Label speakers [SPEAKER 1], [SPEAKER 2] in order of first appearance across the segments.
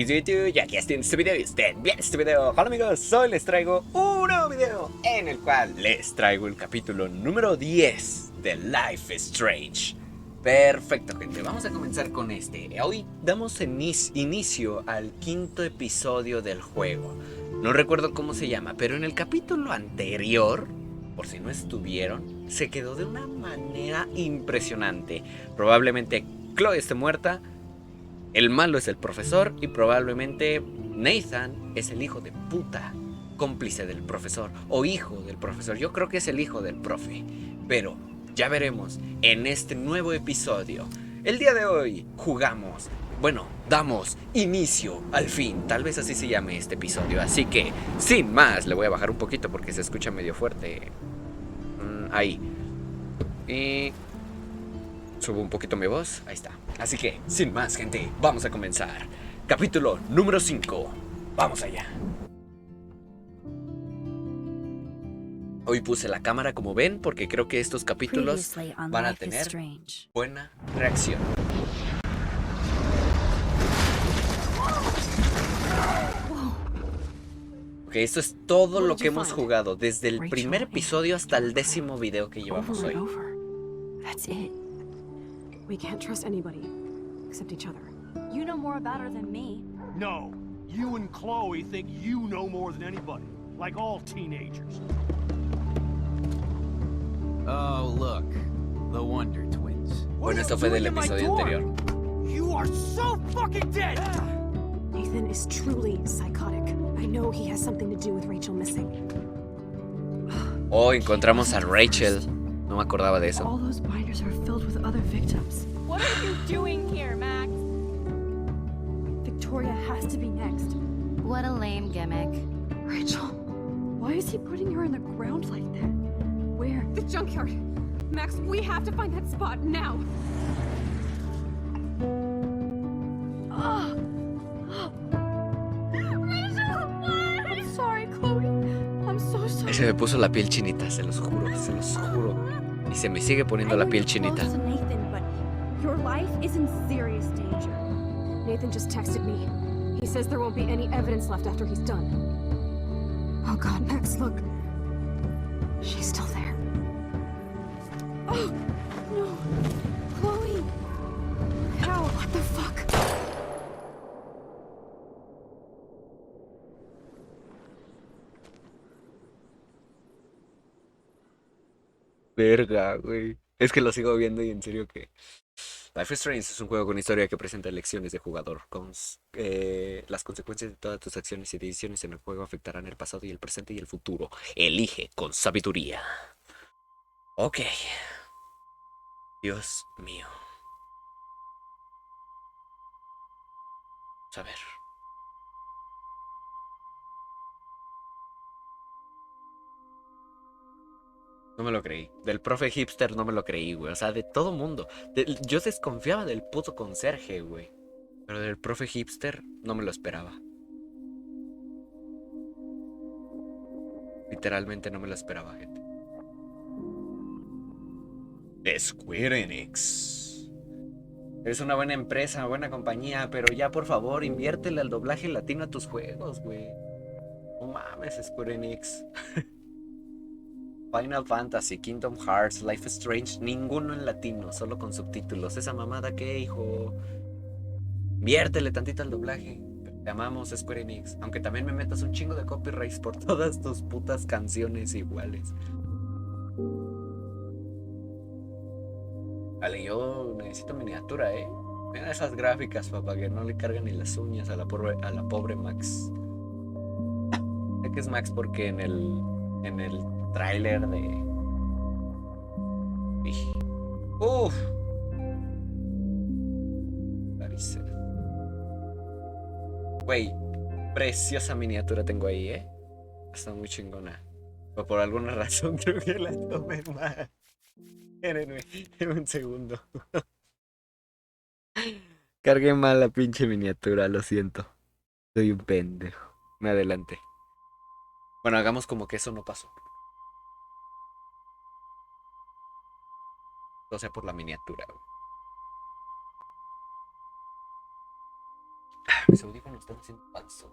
[SPEAKER 1] Y aquí estoy en este video y estén bien este video. Hola amigos, hoy les traigo un nuevo video en el cual les traigo el capítulo número 10 de Life is Strange. Perfecto, gente, vamos a comenzar con este. Hoy damos inicio al quinto episodio del juego. No recuerdo cómo se llama, pero en el capítulo anterior, por si no estuvieron, se quedó de una manera impresionante. Probablemente Chloe esté muerta. El malo es el profesor y probablemente Nathan es el hijo de puta, cómplice del profesor o hijo del profesor. Yo creo que es el hijo del profe, pero ya veremos en este nuevo episodio. El día de hoy jugamos, damos inicio al fin, tal vez así se llame este episodio. Así que, sin más, le voy a bajar un poquito porque se escucha medio fuerte. Ahí. Y subo un poquito mi voz, ahí está. Así que, sin más, gente, vamos a comenzar. Capítulo número 5. Vamos allá. Hoy puse la cámara como ven porque creo que estos capítulos van a tener buena reacción. Ok, esto es todo lo que hemos jugado desde el primer episodio hasta el 10º video que llevamos hoy.
[SPEAKER 2] We can't trust anybody except each other.
[SPEAKER 3] You know more about her than me.
[SPEAKER 4] No, you and Chloe think you know more than anybody, like all teenagers.
[SPEAKER 5] Oh, look, the Wonder Twins.
[SPEAKER 1] Bueno, esto fue del episodio anterior.
[SPEAKER 4] You are so fucking dead!
[SPEAKER 2] Nathan is truly psychotic. I know he has something to do with Rachel missing.
[SPEAKER 1] Oh, encontramos a Rachel. No me acordaba de eso.
[SPEAKER 2] All those binders are filled with other victims.
[SPEAKER 3] What are you doing here, Max?
[SPEAKER 2] Victoria has to be next.
[SPEAKER 3] What a lame gimmick.
[SPEAKER 2] Rachel, why is he putting her in the ground like that? Where?
[SPEAKER 6] The junkyard. Max, we have to find that spot now.
[SPEAKER 2] I'm sorry, Chloe. I'm so sorry.
[SPEAKER 1] Se me puso la piel chinita, se los juro, se los juro. Y se me sigue poniendo la piel chinita.
[SPEAKER 2] Nathan, but your life is in serious danger. Nathan just texted me. He says there won't be any evidence left after he's done. Oh God, Max, look. She's still there. Oh, no. Chloe. How? What the fuck?
[SPEAKER 1] Verga, güey. Es que lo sigo viendo y en serio que Life is Strange es un juego con historia que presenta lecciones de jugador. Las consecuencias de todas tus acciones y decisiones en el juego afectarán el pasado y el presente y el futuro. Elige con sabiduría. Ok. Dios mío. Vamos a ver. No me lo creí. Del profe hipster no me lo creí, güey. O sea, de todo mundo. Yo desconfiaba del puto conserje, güey. Pero del profe hipster no me lo esperaba. Literalmente no me lo esperaba, gente. Square Enix. Eres una buena empresa, buena compañía, pero ya por favor inviértele al doblaje latino a tus juegos, güey. No mames, Square Enix. Final Fantasy, Kingdom Hearts, Life is Strange, ninguno en latino, solo con subtítulos. ¿Esa mamada qué, hijo? Viértele tantito al doblaje. Te amamos, Square Enix. Aunque también me metas un chingo de copyrights por todas tus putas canciones iguales. Vale, yo necesito miniatura, Mira esas gráficas, papá, que no le cargan ni las uñas a la pobre Max. Sé que es Max porque en el tráiler de... Uff. Güey, preciosa miniatura tengo ahí, Está muy chingona. Pero por alguna razón creo que la tomé mal. Espérenme, en un segundo. Cargué mal la pinche miniatura, lo siento. Soy un pendejo. Me adelanté. Bueno, hagamos como que eso no pasó. O sea, por la miniatura, güey. Mis audífonos están haciendo falso.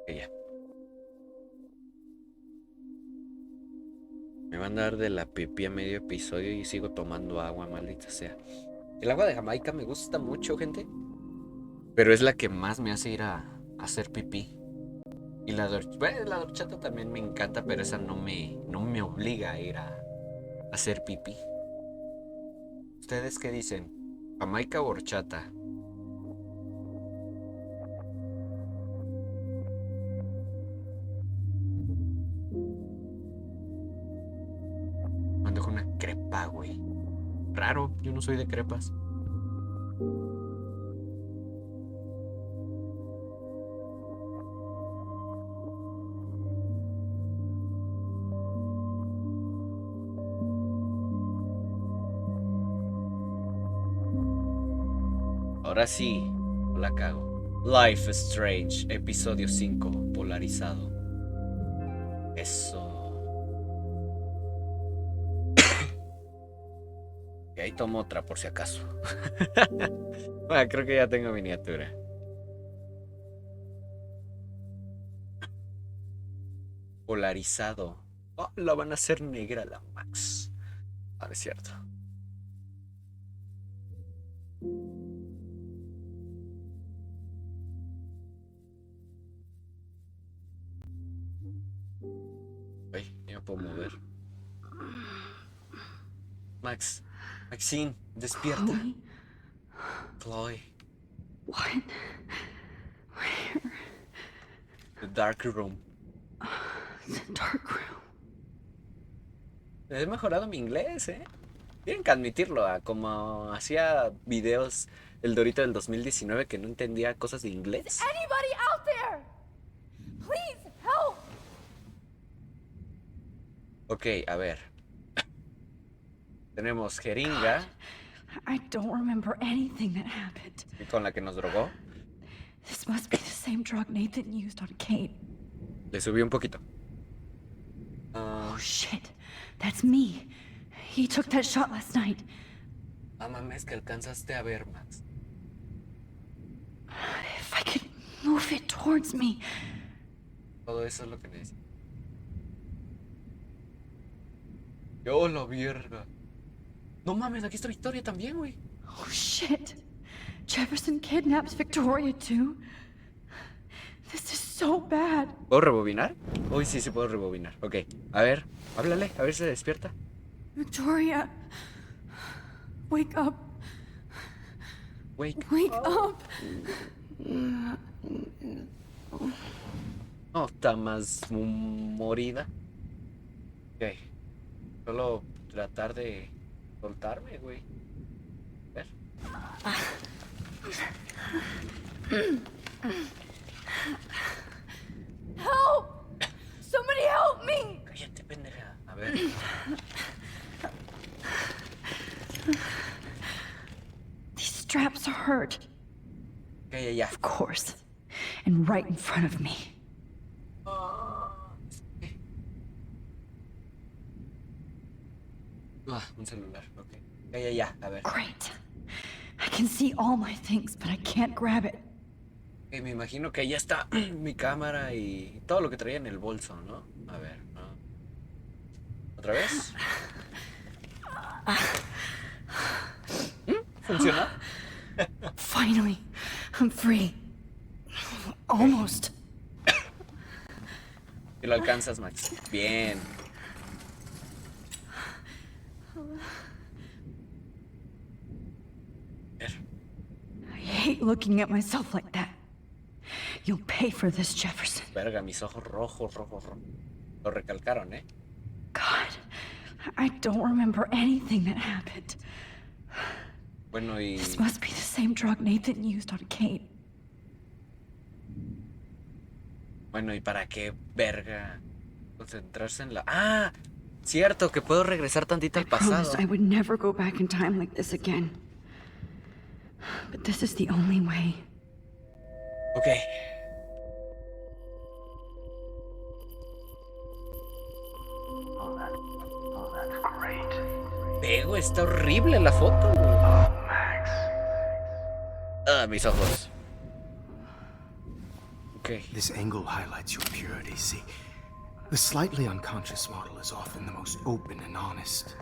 [SPEAKER 1] Ok, ya. Me van a dar de la pipí a medio episodio y sigo tomando agua, maldita sea. El agua de Jamaica me gusta mucho, gente. Pero es la que más me hace ir a hacer pipí. Y bueno, la horchata también me encanta, pero esa no me obliga a ir a hacer pipí. ¿Ustedes qué dicen? ¿Jamaica o horchata? Me antoja una crepa, güey. Raro, yo no soy de crepas. Ahora sí, no la cago. Life is Strange, episodio 5, polarizado. Eso. Y ahí tomo otra por si acaso. Bueno, creo que ya tengo miniatura. Polarizado. Oh, la van a hacer negra la Max. Ah, es cierto. Ay, ya me puedo mover. Maxine, despierta. Chloe.
[SPEAKER 2] What? Where?
[SPEAKER 1] The dark room.
[SPEAKER 2] The dark room.
[SPEAKER 1] He mejorado mi inglés, ¿eh? Tienen que admitirlo, como hacía videos el Dorito del 2019 que no entendía cosas de inglés.
[SPEAKER 3] Anybody out there? Please help!
[SPEAKER 1] Ok, a ver. Tenemos jeringa.
[SPEAKER 2] I don't remember anything that happened.
[SPEAKER 1] Con la que nos drogó.
[SPEAKER 2] This must be the same drug Nathan used on Kate.
[SPEAKER 1] Le subí un poquito.
[SPEAKER 2] Oh shit, that's me. He took that shot last night.
[SPEAKER 1] Ah, mames, que alcanzaste a ver, Max.
[SPEAKER 2] If I could move it towards me.
[SPEAKER 1] Todo eso es lo que necesito. Yo la verga. No mames, aquí está Victoria también, güey.
[SPEAKER 2] Oh shit. Jefferson kidnaps Victoria too. This is so bad.
[SPEAKER 1] ¿Puedo rebobinar? Uy, sí, sí puedo rebobinar. Ok, a ver, háblale, a ver si se despierta.
[SPEAKER 2] Victoria. Wake up.
[SPEAKER 1] Wake.
[SPEAKER 2] Wake up.
[SPEAKER 1] No, está más morida. Ok. Solo tratar de soltarme, güey. A ver.
[SPEAKER 3] Help! Somebody help me!
[SPEAKER 1] Cállate, pendeja. A ver.
[SPEAKER 2] These straps hurt.
[SPEAKER 1] Ya.
[SPEAKER 2] Of course. And right in front of me.
[SPEAKER 1] Un celular, ok. Ya. A ver.
[SPEAKER 2] Great. I can see all my things, but I can't grab it.
[SPEAKER 1] Ok, me imagino que ya está mi cámara y todo lo que traía en el bolso, ¿no? A ver, ¿no? ¿Otra vez? ¿Funcionó?
[SPEAKER 2] Finally, I'm free. Almost.
[SPEAKER 1] Y lo alcanzas, Max. Bien.
[SPEAKER 2] I hate looking at myself like that. You'll pay for this, Jefferson.
[SPEAKER 1] Verga, mis ojos rojos. Lo recalcaron, ¿eh?
[SPEAKER 2] God, I don't remember anything that happened.
[SPEAKER 1] Bueno, y...
[SPEAKER 2] This must be the same drug Nathan used on Kate.
[SPEAKER 1] Bueno, ¿y para qué, verga? Concentrarse en la... ¡Ah! Cierto, que puedo regresar tantito al pasado.
[SPEAKER 2] Promised I would never go back in time like this again. But this is the only way.
[SPEAKER 1] Ok. güey, está horrible la foto, güey.
[SPEAKER 7] Max.
[SPEAKER 1] Ah, mis ojos. Okay.
[SPEAKER 7] This angle highlights your purity, see? The slightly unconscious model is often the most open and honest.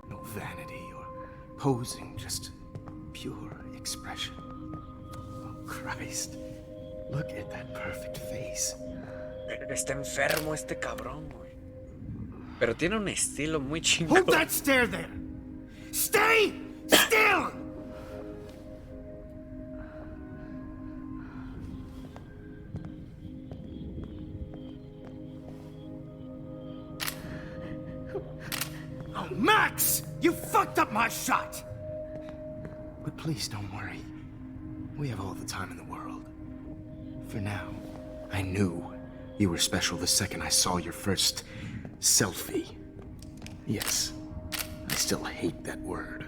[SPEAKER 7] No vanity or posing, just pure expression. Oh, Christ. Look at that perfect face.
[SPEAKER 1] Está enfermo este cabrón, güey. Pero tiene un estilo muy chingón.
[SPEAKER 7] Hold that stare there! Stay still! Oh, Max! You fucked up my shot! But please don't worry. We have all the time in the world. For now, I knew you were special the second I saw your first selfie. Yes, I still hate that word.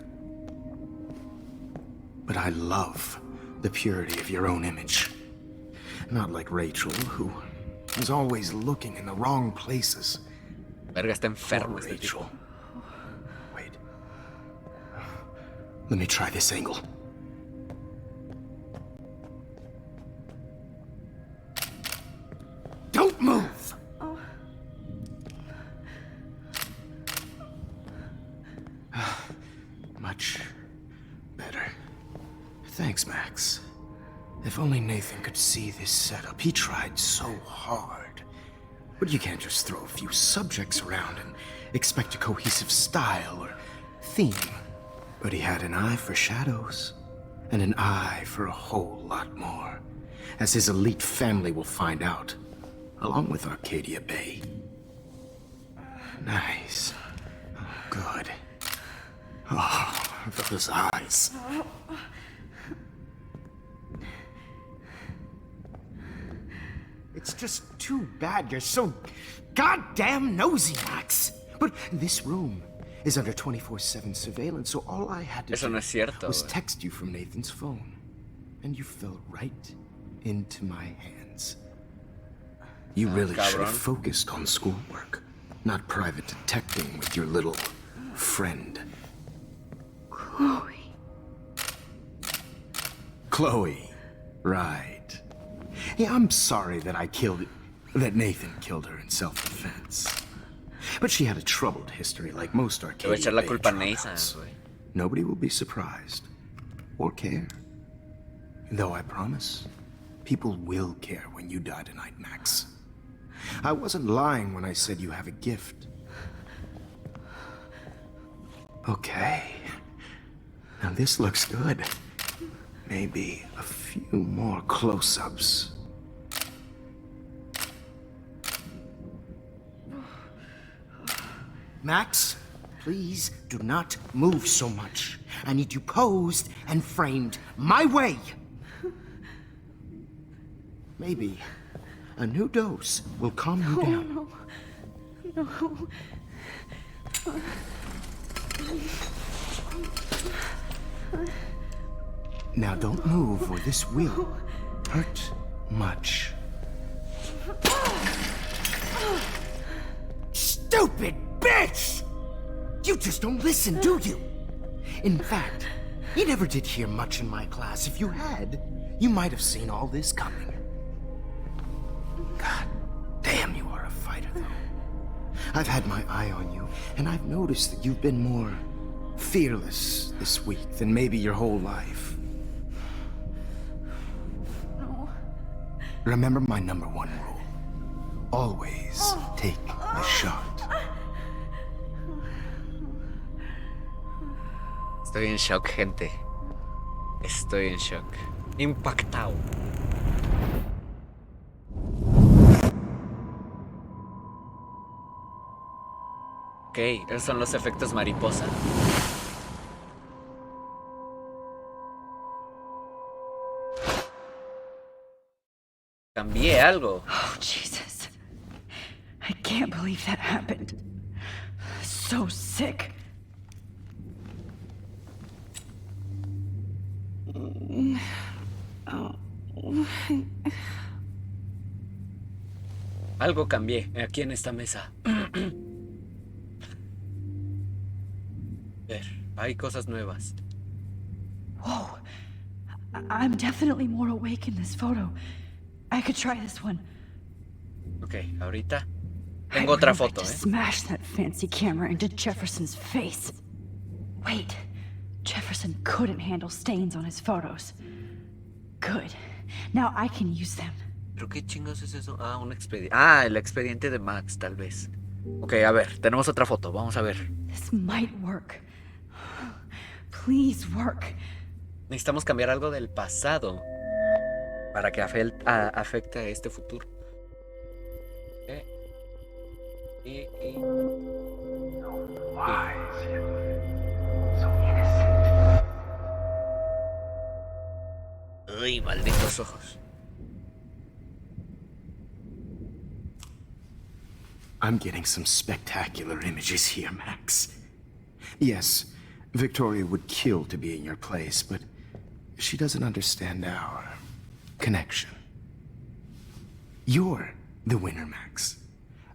[SPEAKER 7] But I love the purity of your own image. Not like Rachel, who was always looking in the wrong places.
[SPEAKER 1] Verga, está enfermo
[SPEAKER 7] Poor
[SPEAKER 1] este
[SPEAKER 7] Rachel.
[SPEAKER 1] tipo.
[SPEAKER 7] Wait. Let me try this angle. Don't move! Much better. Thanks, Max. If only Nathan could see this setup. He tried so hard. But you can't just throw a few subjects around and expect a cohesive style or theme. But he had an eye for shadows, and an eye for a whole lot more, as his elite family will find out, along with Arcadia Bay. Nice. Oh, good. Oh, those eyes. It's just too bad you're so goddamn nosy, Max. But this room is under 24/7 surveillance, so all I had to
[SPEAKER 1] Eso
[SPEAKER 7] do
[SPEAKER 1] no es cierto,
[SPEAKER 7] was
[SPEAKER 1] güey.
[SPEAKER 7] text you from Nathan's phone. And you fell right into my hands. You really should have
[SPEAKER 1] cabrón.
[SPEAKER 7] focused on schoolwork, not private detecting with your little friend. Chloe. Right. Yeah, I'm sorry that Nathan killed her in self-defense. But she had a troubled history like most
[SPEAKER 1] Le voy a
[SPEAKER 7] Arcadia
[SPEAKER 1] echar la
[SPEAKER 7] Bay
[SPEAKER 1] culpa a Nathan,
[SPEAKER 7] dropouts.
[SPEAKER 1] güey.
[SPEAKER 7] Nobody will be surprised or care. Though I promise, people will care when you die tonight, Max. I wasn't lying when I said you have a gift. Okay. Now this looks good. Maybe a few more close-ups. Max, please do not move so much. I need you posed and framed my way. Maybe a new dose will calm you down.
[SPEAKER 3] No.
[SPEAKER 7] Now don't move or this will hurt much. Stupid bitch! You just don't listen, do you? In fact, you never did hear much in my class. If you had, you might have seen all this coming. God damn, you are a fighter, though. I've had my eye on you, and I've noticed that you've been more fearless this week than maybe your whole life.
[SPEAKER 3] No.
[SPEAKER 7] Remember my number one rule. Always take a shot.
[SPEAKER 1] Estoy en shock, gente. Estoy en shock. Impactado. Ok, esos son los efectos mariposa. Cambié algo.
[SPEAKER 8] Oh, Jesus. I can't believe that happened. So sick.
[SPEAKER 1] Algo cambié aquí en esta mesa. hay cosas nuevas.
[SPEAKER 8] Whoa. I'm definitely more awake in this photo. I could try this one.
[SPEAKER 1] Ok, ahorita
[SPEAKER 8] I'd
[SPEAKER 1] tengo otra
[SPEAKER 8] really like
[SPEAKER 1] foto,
[SPEAKER 8] to
[SPEAKER 1] ¿eh?
[SPEAKER 8] smash that fancy camera into Jefferson's face. Wait, Jefferson couldn't handle stains on his photos. Good. Now I can use them.
[SPEAKER 1] ¿Pero qué chingos es eso? Ah, un expediente. Ah, el expediente de Max, tal vez. Ok, a ver, tenemos otra foto. Vamos a ver.
[SPEAKER 8] This might work. Please work.
[SPEAKER 1] Necesitamos cambiar algo del pasado para que afecte a este futuro. Ok. Y... Uy, malditos ojos.
[SPEAKER 7] I'm getting some spectacular images here, Max. Yes, Victoria would kill to be in your place, but she doesn't understand our connection. You're the winner, Max.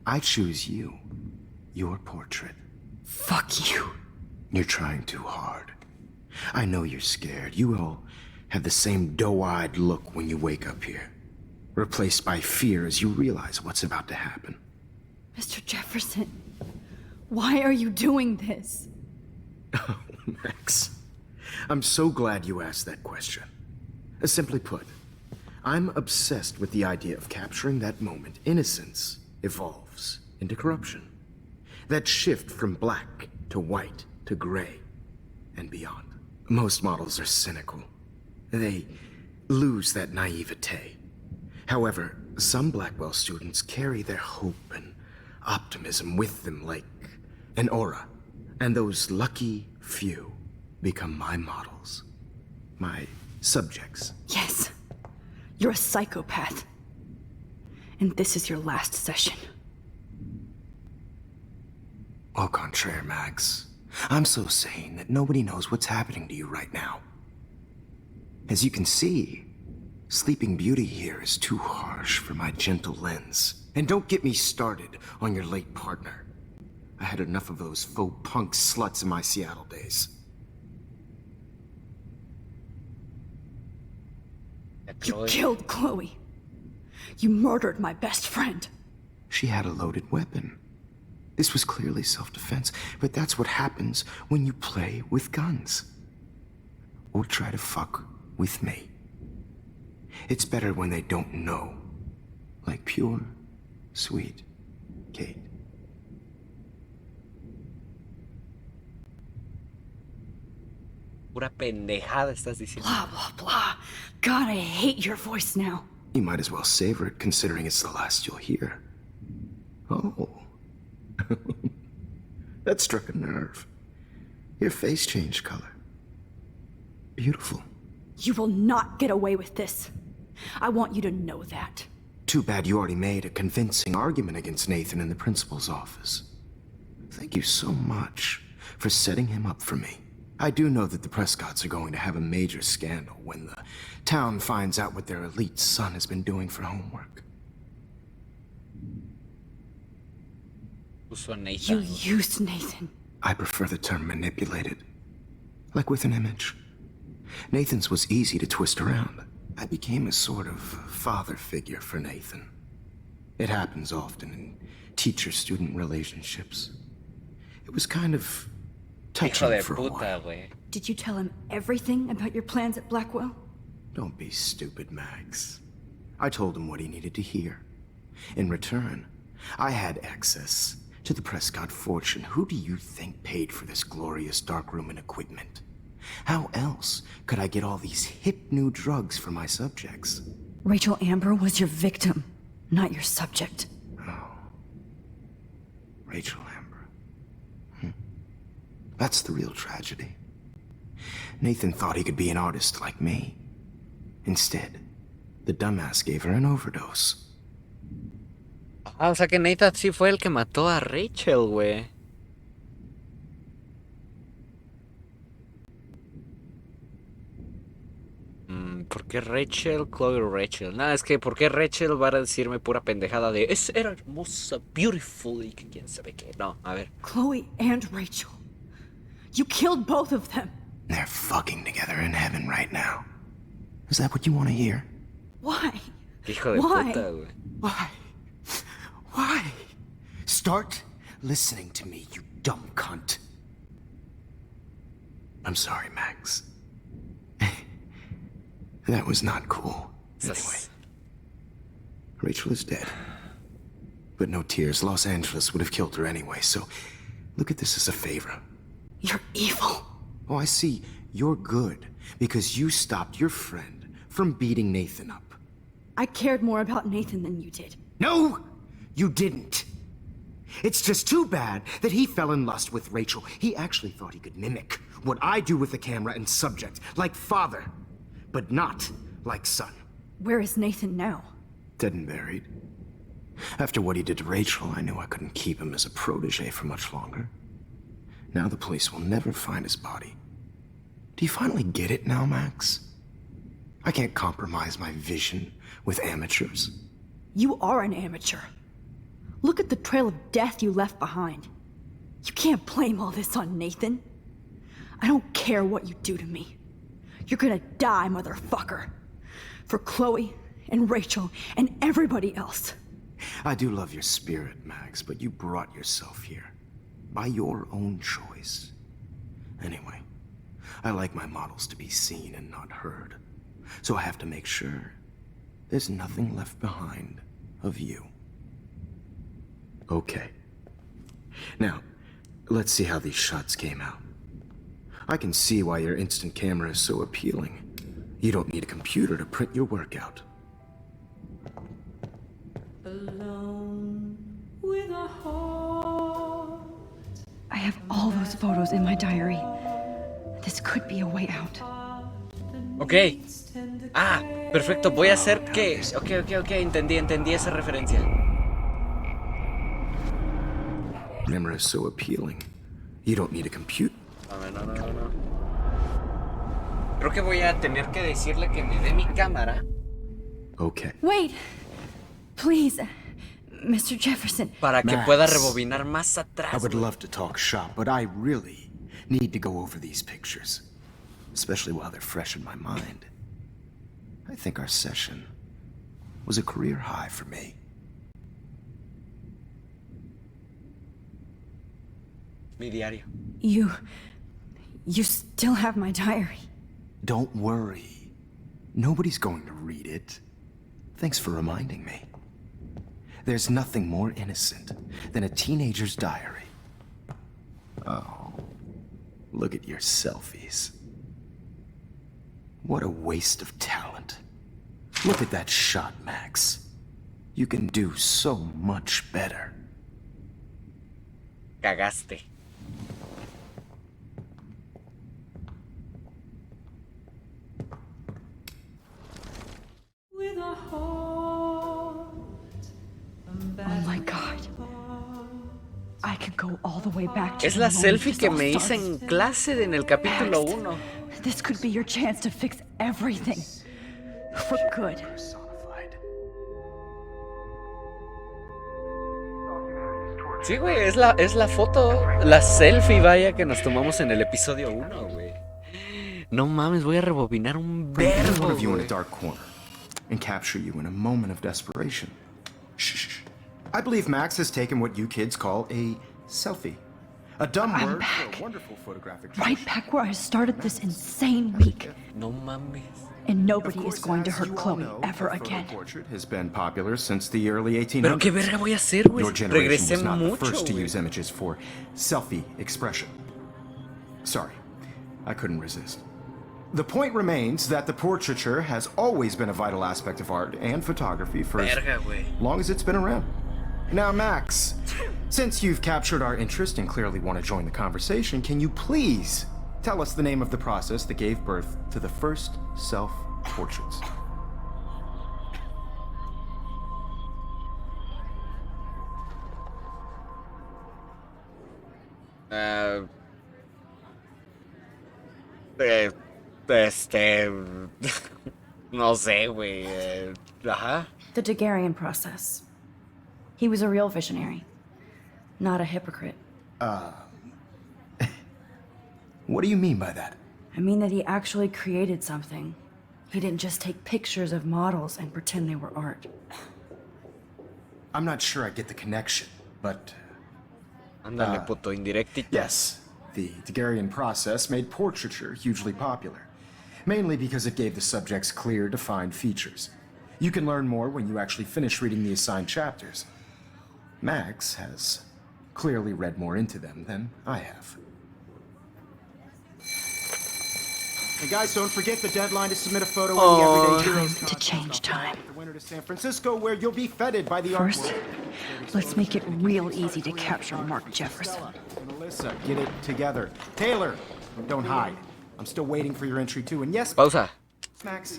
[SPEAKER 7] I choose you. Your portrait.
[SPEAKER 8] Fuck you.
[SPEAKER 7] You're trying too hard. I know you're scared. You all have the same doe-eyed look when you wake up here, replaced by fear as you realize what's about to happen.
[SPEAKER 8] Mr. Jefferson, why are you doing this?
[SPEAKER 7] Oh, Max. I'm so glad you asked that question. Simply put, I'm obsessed with the idea of capturing that moment innocence evolves into corruption. That shift from black to white to gray and beyond. Most models are cynical. They lose that naivete. However, some Blackwell students carry their hope and optimism with them like an aura. And those lucky few become my models. My subjects.
[SPEAKER 8] Yes, you're a psychopath. And this is your last session.
[SPEAKER 7] Au contraire, Max. I'm so sane that nobody knows what's happening to you right now. As you can see, Sleeping Beauty here is too harsh for my gentle lens. And don't get me started on your late partner. I had enough of those faux punk sluts in my Seattle days.
[SPEAKER 8] You killed Chloe. You murdered my best friend.
[SPEAKER 7] She had a loaded weapon. This was clearly self-defense, but that's what happens when you play with guns. Or try to fuck with me. It's better when they don't know. Like pure, sweet Kate.
[SPEAKER 1] Pura pendejada estás diciendo.
[SPEAKER 8] Blah, blah, blah. God, I hate your voice now.
[SPEAKER 7] You might as well savor it, considering it's the last you'll hear. Oh. That struck a nerve. Your face changed color. Beautiful.
[SPEAKER 8] You will not get away with this. I want you to know that.
[SPEAKER 7] Too bad you already made a convincing argument against Nathan in the principal's office. Thank you so much for setting him up for me. I do know that the Prescotts are going to have a major scandal when the town finds out what their elite son has been doing for homework.
[SPEAKER 1] Puso a Nathan.
[SPEAKER 8] You used Nathan.
[SPEAKER 7] I prefer the term manipulated. Like with an image. Nathan's was easy to twist around. I became a sort of father figure for Nathan. It happens often in teacher-student relationships. It was kind of
[SPEAKER 1] Hijo
[SPEAKER 7] touching
[SPEAKER 1] de
[SPEAKER 7] for a
[SPEAKER 1] puta,
[SPEAKER 7] while.
[SPEAKER 1] güey.
[SPEAKER 8] Did you tell him everything about your plans at Blackwell?
[SPEAKER 7] Don't be stupid, Max. I told him what he needed to hear. In return, I had access to the Prescott fortune. Who do you think paid for this glorious darkroom and equipment? How else could I get all these hip new drugs for my subjects?
[SPEAKER 8] Rachel Amber was your victim, not your subject.
[SPEAKER 7] Oh. Rachel Amber. That's the real tragedy. Nathan thought he could be an artist like me. Instead, the dumbass gave her an overdose.
[SPEAKER 1] Ah, o sea que Nathan sí fue el que mató a Rachel, güey. ¿Por qué Rachel? Chloe Rachel. Nada, es que ¿por qué Rachel va a decirme pura pendejada de era hermosa, beautiful y que quién sabe qué? No, a ver.
[SPEAKER 8] Chloe and Rachel. You killed both of them.
[SPEAKER 7] They're fucking together in heaven right now. Is that what you want to hear?
[SPEAKER 8] Why?
[SPEAKER 1] Hijo de
[SPEAKER 8] Why?
[SPEAKER 1] puta, güey.
[SPEAKER 7] Why? Why? Start listening to me, you dumb cunt. I'm sorry, Max. That was not cool. Anyway, Rachel is dead. But no tears. Los Angeles would have killed her anyway, so look at this as a favor.
[SPEAKER 8] You're evil.
[SPEAKER 7] Oh, I see. You're good because you stopped your friend from beating Nathan up.
[SPEAKER 8] I cared more about Nathan than you did.
[SPEAKER 7] No, you didn't. It's just too bad that he fell in lust with Rachel. He actually thought he could mimic what I do with the camera and subject, like father, but not like son.
[SPEAKER 8] Where is Nathan now?
[SPEAKER 7] Dead and buried. After what he did to Rachel, I knew I couldn't keep him as a protege for much longer. Now the police will never find his body. Do you finally get it now, Max? I can't compromise my vision with amateurs.
[SPEAKER 8] You are an amateur. Look at the trail of death you left behind. You can't blame all this on Nathan. I don't care what you do to me. You're gonna die, motherfucker. For Chloe and Rachel and everybody else.
[SPEAKER 7] I do love your spirit, Max, but you brought yourself here. By your own choice. Anyway, I like my models to be seen and not heard. So I have to make sure there's nothing left behind of you. Okay. Now, let's see how these shots came out. I can see why your instant camera is so appealing. You don't need a computer to print your work out.
[SPEAKER 8] I have all those photos in my diary. This could be a way out.
[SPEAKER 1] Ok. Ah, perfecto. Voy a hacer que... Ok. Entendí esa referencia.
[SPEAKER 7] Camera is so appealing. You don't need a computer.
[SPEAKER 1] No. Creo que voy a tener que decirle que me dé mi cámara.
[SPEAKER 7] Okay.
[SPEAKER 8] Wait! Please, Mr. Jefferson.
[SPEAKER 1] Para que
[SPEAKER 7] Max,
[SPEAKER 1] pueda rebobinar más atrás.
[SPEAKER 7] I would
[SPEAKER 1] güey.
[SPEAKER 7] love to talk shop, but I really need to go over these pictures. Especially while they're fresh in my mind. I think our session was a career high for me.
[SPEAKER 1] Mi diario.
[SPEAKER 8] You still have my diary.
[SPEAKER 7] Don't worry. Nobody's going to read it. Thanks for reminding me. There's nothing more innocent than a teenager's diary. Oh, look at your selfies. What a waste of talent. Look at that shot, Max. You can do so much better.
[SPEAKER 1] Cagaste.
[SPEAKER 8] Oh my God. I could go all the way back to
[SPEAKER 1] Es
[SPEAKER 8] the
[SPEAKER 1] la
[SPEAKER 8] moment
[SPEAKER 1] selfie
[SPEAKER 8] this
[SPEAKER 1] que
[SPEAKER 8] all
[SPEAKER 1] me hice
[SPEAKER 8] started.
[SPEAKER 1] en clase en el capítulo 1.
[SPEAKER 8] This could be your chance to fix everything. For good.
[SPEAKER 1] Sí, güey, es la foto, la selfie, vaya, que nos tomamos en el episodio 1, güey. No mames, voy a rebobinar un
[SPEAKER 7] Bring any
[SPEAKER 1] verbo,
[SPEAKER 7] one of you in a
[SPEAKER 1] güey.
[SPEAKER 7] dark corner and capture you in a moment of desperation. Shh. I believe Max has taken what you kids call a selfie. A dumb
[SPEAKER 8] I'm
[SPEAKER 7] word
[SPEAKER 8] back.
[SPEAKER 7] for a wonderful photographic
[SPEAKER 8] Right
[SPEAKER 7] tradition.
[SPEAKER 8] back where I started this insane week.
[SPEAKER 1] No mames.
[SPEAKER 8] And
[SPEAKER 7] Of
[SPEAKER 8] nobody
[SPEAKER 7] course,
[SPEAKER 8] is going to
[SPEAKER 7] as
[SPEAKER 8] hurt
[SPEAKER 7] you all
[SPEAKER 8] Chloe
[SPEAKER 7] know,
[SPEAKER 8] ever
[SPEAKER 7] the photo
[SPEAKER 8] again.
[SPEAKER 7] portrait has been popular since the early 1800s.
[SPEAKER 1] Pero qué verga voy a hacer, güey.
[SPEAKER 7] Your generation
[SPEAKER 1] Regresé
[SPEAKER 7] was not the
[SPEAKER 1] mucho,
[SPEAKER 7] first to
[SPEAKER 1] güey.
[SPEAKER 7] use images for selfie expression. Sorry, I couldn't resist. The point remains that the portraiture has always been a vital aspect of art and photography for as
[SPEAKER 1] Verga, güey.
[SPEAKER 7] long as it's been around. Now, Max, since you've captured our interest and clearly want to join the conversation, can you please tell us the name of the process that gave birth to the first self-portraits?
[SPEAKER 1] No sé, güey. Ajá.
[SPEAKER 8] The Daguerrean process. He was a real visionary, not a hypocrite.
[SPEAKER 7] What do you mean by that?
[SPEAKER 8] I mean that he actually created something. He didn't just take pictures of models and pretend they were art.
[SPEAKER 7] I'm not sure I get the connection, but...
[SPEAKER 1] Ándale, puto, indirectito.
[SPEAKER 7] Yes, the Daguerrean process made portraiture hugely popular. Mainly because it gave the subjects clear, defined features. You can learn more when you actually finish reading the assigned chapters. Max has clearly read more into them than I have. And guys, don't forget the deadline to submit a photo in the Everyday Heroes
[SPEAKER 8] Time to change time.
[SPEAKER 7] The winter to San Francisco, where you'll be feted by the art
[SPEAKER 8] First,
[SPEAKER 7] world.
[SPEAKER 8] let's make it real easy to capture Mark Jefferson.
[SPEAKER 7] Melissa, get it together. Taylor, don't hide. I'm still waiting for your entry too. And yes,
[SPEAKER 1] Pausa.
[SPEAKER 7] Max,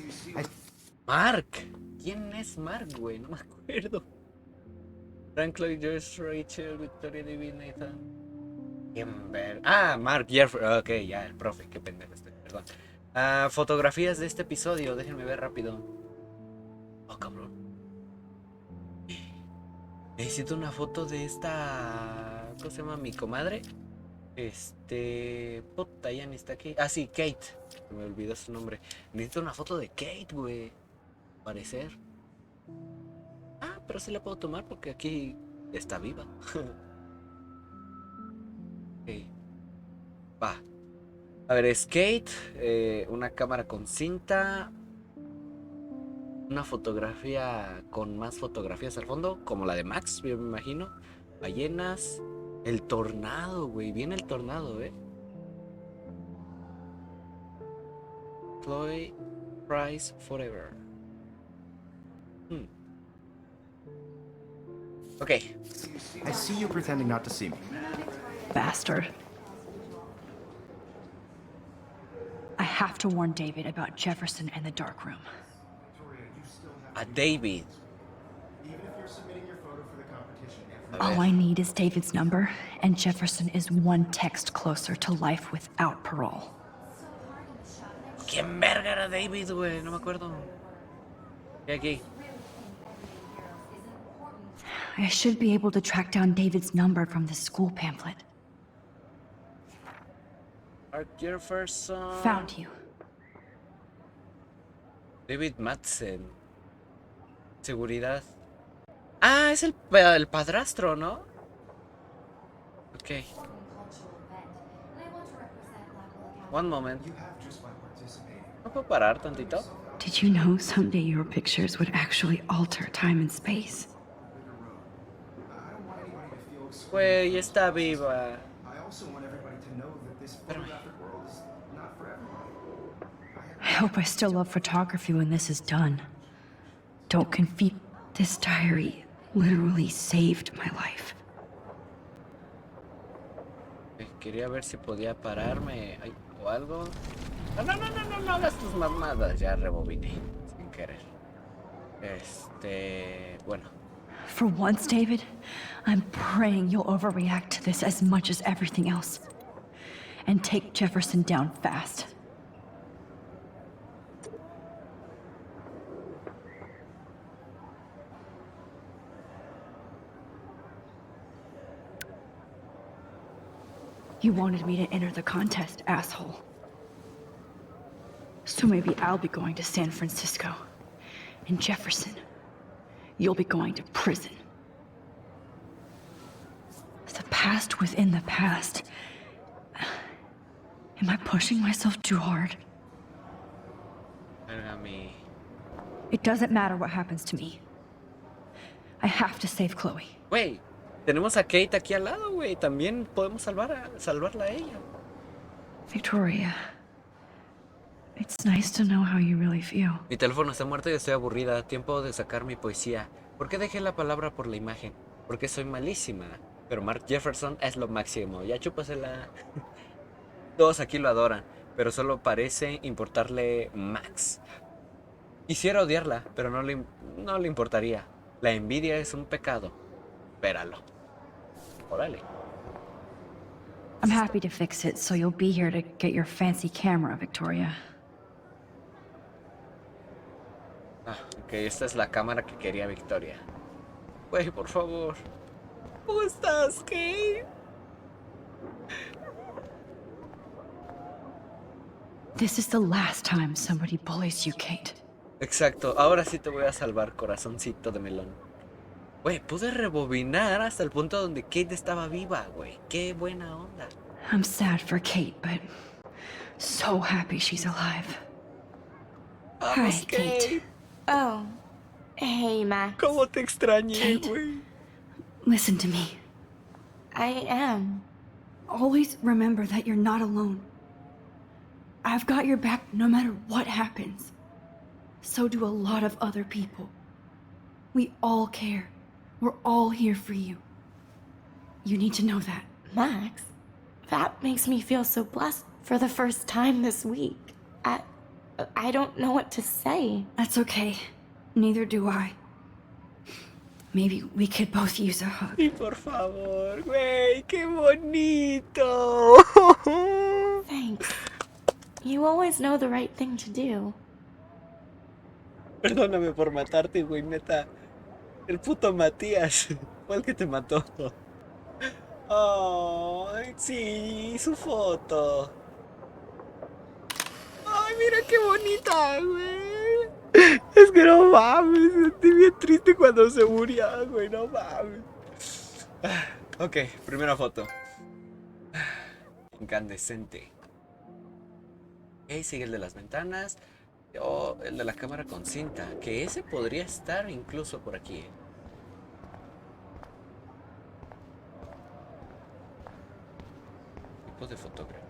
[SPEAKER 1] Mark. ¿Quién es Mark, güey? No me acuerdo. Franklin, Joyce, Rachel, Victoria, David, Nathan. ¿Quién ver? Ah, Mark Jefferson. Ok, ya, el profe. Qué pendejo estoy. Perdón. Fotografías de este episodio. Déjenme ver rápido. Oh, cabrón. Necesito una foto de esta... ¿Cómo se llama? Mi comadre. Puta, ya ni está aquí. Ah, sí, Kate. Me olvidó su nombre. Necesito una foto de Kate, güey. Parecer. Ah, pero sí la puedo tomar porque aquí está viva. Okay. Va. A ver, es Kate. Una cámara con cinta. Una fotografía con más fotografías al fondo, como la de Max, yo me imagino. Ballenas. El tornado, güey. Viene el tornado, Chloe Price Forever. Okay.
[SPEAKER 7] I see you pretending not to see me.
[SPEAKER 8] Bastard. I have to warn David about Jefferson and the dark room.
[SPEAKER 1] A David.
[SPEAKER 8] All I need is David's number, and Jefferson is one text closer to life without parole.
[SPEAKER 1] ¿Quién verga era David, güey? No me acuerdo. ¿Qué aquí?
[SPEAKER 8] I should be able to track down David's number from the school pamphlet.
[SPEAKER 1] Mark Jefferson.
[SPEAKER 8] Found you.
[SPEAKER 1] David Madsen. Seguridad. Ah, es el padrastro, ¿no? Ok. One moment. ¿No puedo parar tantito?
[SPEAKER 8] Did you know someday your pictures would actually alter time and space?
[SPEAKER 1] Güey, está viva.
[SPEAKER 8] I hope I still love photography when this is done. Don't confuse. This diary literally saved my life.
[SPEAKER 1] Quería ver si podía pararme o algo. No hagas tus mamadas. Ya rebobiné sin querer. Bueno.
[SPEAKER 8] For once, David, I'm praying you'll overreact to this as much as everything else. And take Jefferson down fast. You wanted me to enter the contest, asshole. So maybe I'll be going to San Francisco. And Jefferson, you'll be going to prison. The past within the past. Am I pushing myself too hard? It doesn't matter what happens to me. I have to save Chloe.
[SPEAKER 1] Güey, tenemos a Kate aquí al lado, güey. También podemos salvarla a ella.
[SPEAKER 8] Victoria, it's nice to know how you really feel.
[SPEAKER 1] Mi teléfono está muerto y estoy aburrida. Tiempo de sacar mi poesía. ¿Por qué dejé la palabra por la imagen? Porque soy malísima. Pero Mark Jefferson es lo máximo. Ya chúpasela. Todos aquí lo adoran, pero solo parece importarle Max. Quisiera odiarla, pero no le importaría. La envidia es un pecado. Espéralo. Órale.
[SPEAKER 8] I'm happy to fix it, so you'll be here to get your fancy camera, Victoria.
[SPEAKER 1] Ah, ok, esta es la cámara que quería Victoria. Güey, por favor. ¿Cómo estás, Kate?
[SPEAKER 8] This is the last time somebody bullies you, Kate.
[SPEAKER 1] Exacto, ahora sí te voy a salvar, corazoncito de melón. Güey, pude rebobinar hasta el punto donde Kate estaba viva, güey. Qué buena onda.
[SPEAKER 8] I'm sad for Kate, but so happy she's alive.
[SPEAKER 1] Vamos,
[SPEAKER 8] Hi, Kate.
[SPEAKER 3] Oh. Hey, Max.
[SPEAKER 1] ¿Cómo te extrañé,
[SPEAKER 8] Kate.
[SPEAKER 1] güey?
[SPEAKER 8] Listen to me.
[SPEAKER 3] I am.
[SPEAKER 8] Always remember that you're not alone. I've got your back no matter what happens. So do a lot of other people. We all care. We're all here for you. You need to know that.
[SPEAKER 3] Max, that makes me feel so blessed for the first time this week. I don't know what to say.
[SPEAKER 8] That's okay. Neither do I. Maybe we could both use a hug.
[SPEAKER 1] Y por favor, güey, qué bonito.
[SPEAKER 3] Thanks. You always know the right thing to do.
[SPEAKER 1] Perdóname por matarte, güey, neta. El puto Matías fue el que te mató. Ay, sí, su foto. Ay, mira qué bonita, güey. Es que no mames, sentí bien triste cuando se murió, güey, no mames. Ok, primera foto. Incandescente. Ok, sigue el de las ventanas. O el de la cámara con cinta. Que ese podría estar incluso por aquí. Tipo de fotógrafo.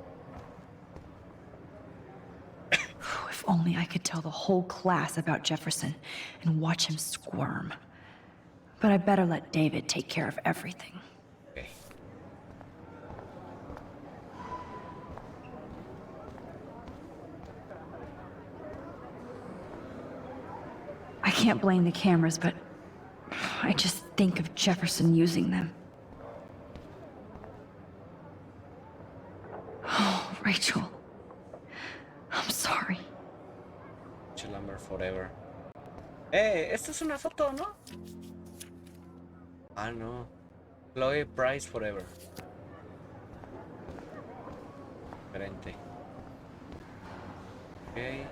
[SPEAKER 8] If only I could tell the whole class about Jefferson and watch him squirm. But I better let David take care of everything.
[SPEAKER 1] Okay.
[SPEAKER 8] I can't blame the cameras, but I just think of Jefferson using them. Oh, Rachel. I'm sorry.
[SPEAKER 1] Lumber forever. Esta es una foto, ¿no? Ah, no. Chloe Price forever. Diferente. Ok.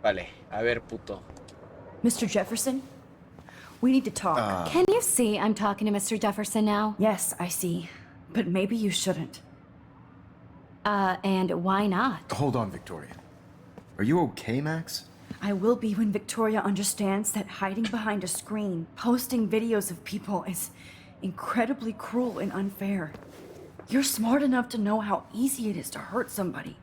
[SPEAKER 1] Vale, a ver, puto.
[SPEAKER 8] Mr. Jefferson? We need to talk.
[SPEAKER 2] Can you see I'm talking to Mr. Jefferson now?
[SPEAKER 8] Yes, I see. But maybe you shouldn't.
[SPEAKER 2] And why not?
[SPEAKER 7] Hold on, Victoria. Are you okay, Max?
[SPEAKER 8] I will be when Victoria understands that hiding behind a screen, posting videos of people is incredibly cruel and unfair. You're smart enough to know how easy it is to hurt somebody,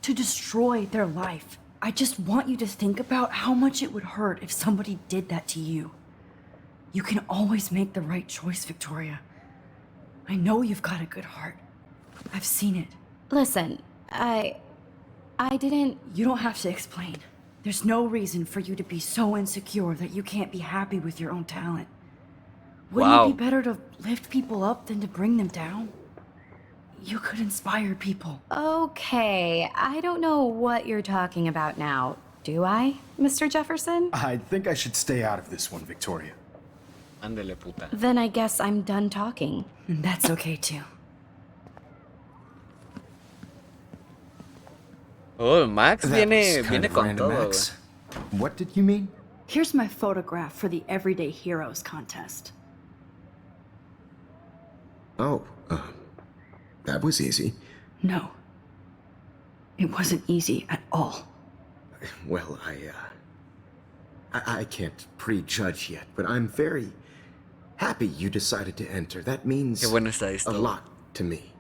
[SPEAKER 8] to destroy their life. I just want you to think about how much it would hurt if somebody did that to you. You can always make the right choice, Victoria. I know you've got a good heart. I've seen it.
[SPEAKER 2] Listen, I didn't...
[SPEAKER 8] You don't have to explain. There's no reason for you to be so insecure that you can't be happy with your own talent. Wouldn't
[SPEAKER 1] Wow.
[SPEAKER 8] it be better to lift people up than to bring them down? You could inspire people.
[SPEAKER 2] Okay, I don't know what you're talking about now. Do I, Mr. Jefferson?
[SPEAKER 7] I think I should stay out of this one, Victoria.
[SPEAKER 1] Ándele, puta.
[SPEAKER 2] Then I guess I'm done talking.
[SPEAKER 8] And that's okay too.
[SPEAKER 1] Oh, Max
[SPEAKER 7] That
[SPEAKER 1] viene,
[SPEAKER 7] was kind
[SPEAKER 1] viene
[SPEAKER 7] of
[SPEAKER 1] con
[SPEAKER 7] random,
[SPEAKER 1] todo,
[SPEAKER 7] Max.
[SPEAKER 1] güey.
[SPEAKER 7] What did you mean?
[SPEAKER 8] Here's my photograph for the Everyday Heroes contest.
[SPEAKER 9] Oh, that was easy.
[SPEAKER 8] No. It wasn't easy at all.
[SPEAKER 9] Well, I can't prejudge yet, but I'm very happy you decided to enter. That means
[SPEAKER 1] Qué bueno está
[SPEAKER 9] a
[SPEAKER 1] esto.
[SPEAKER 9] lot to me.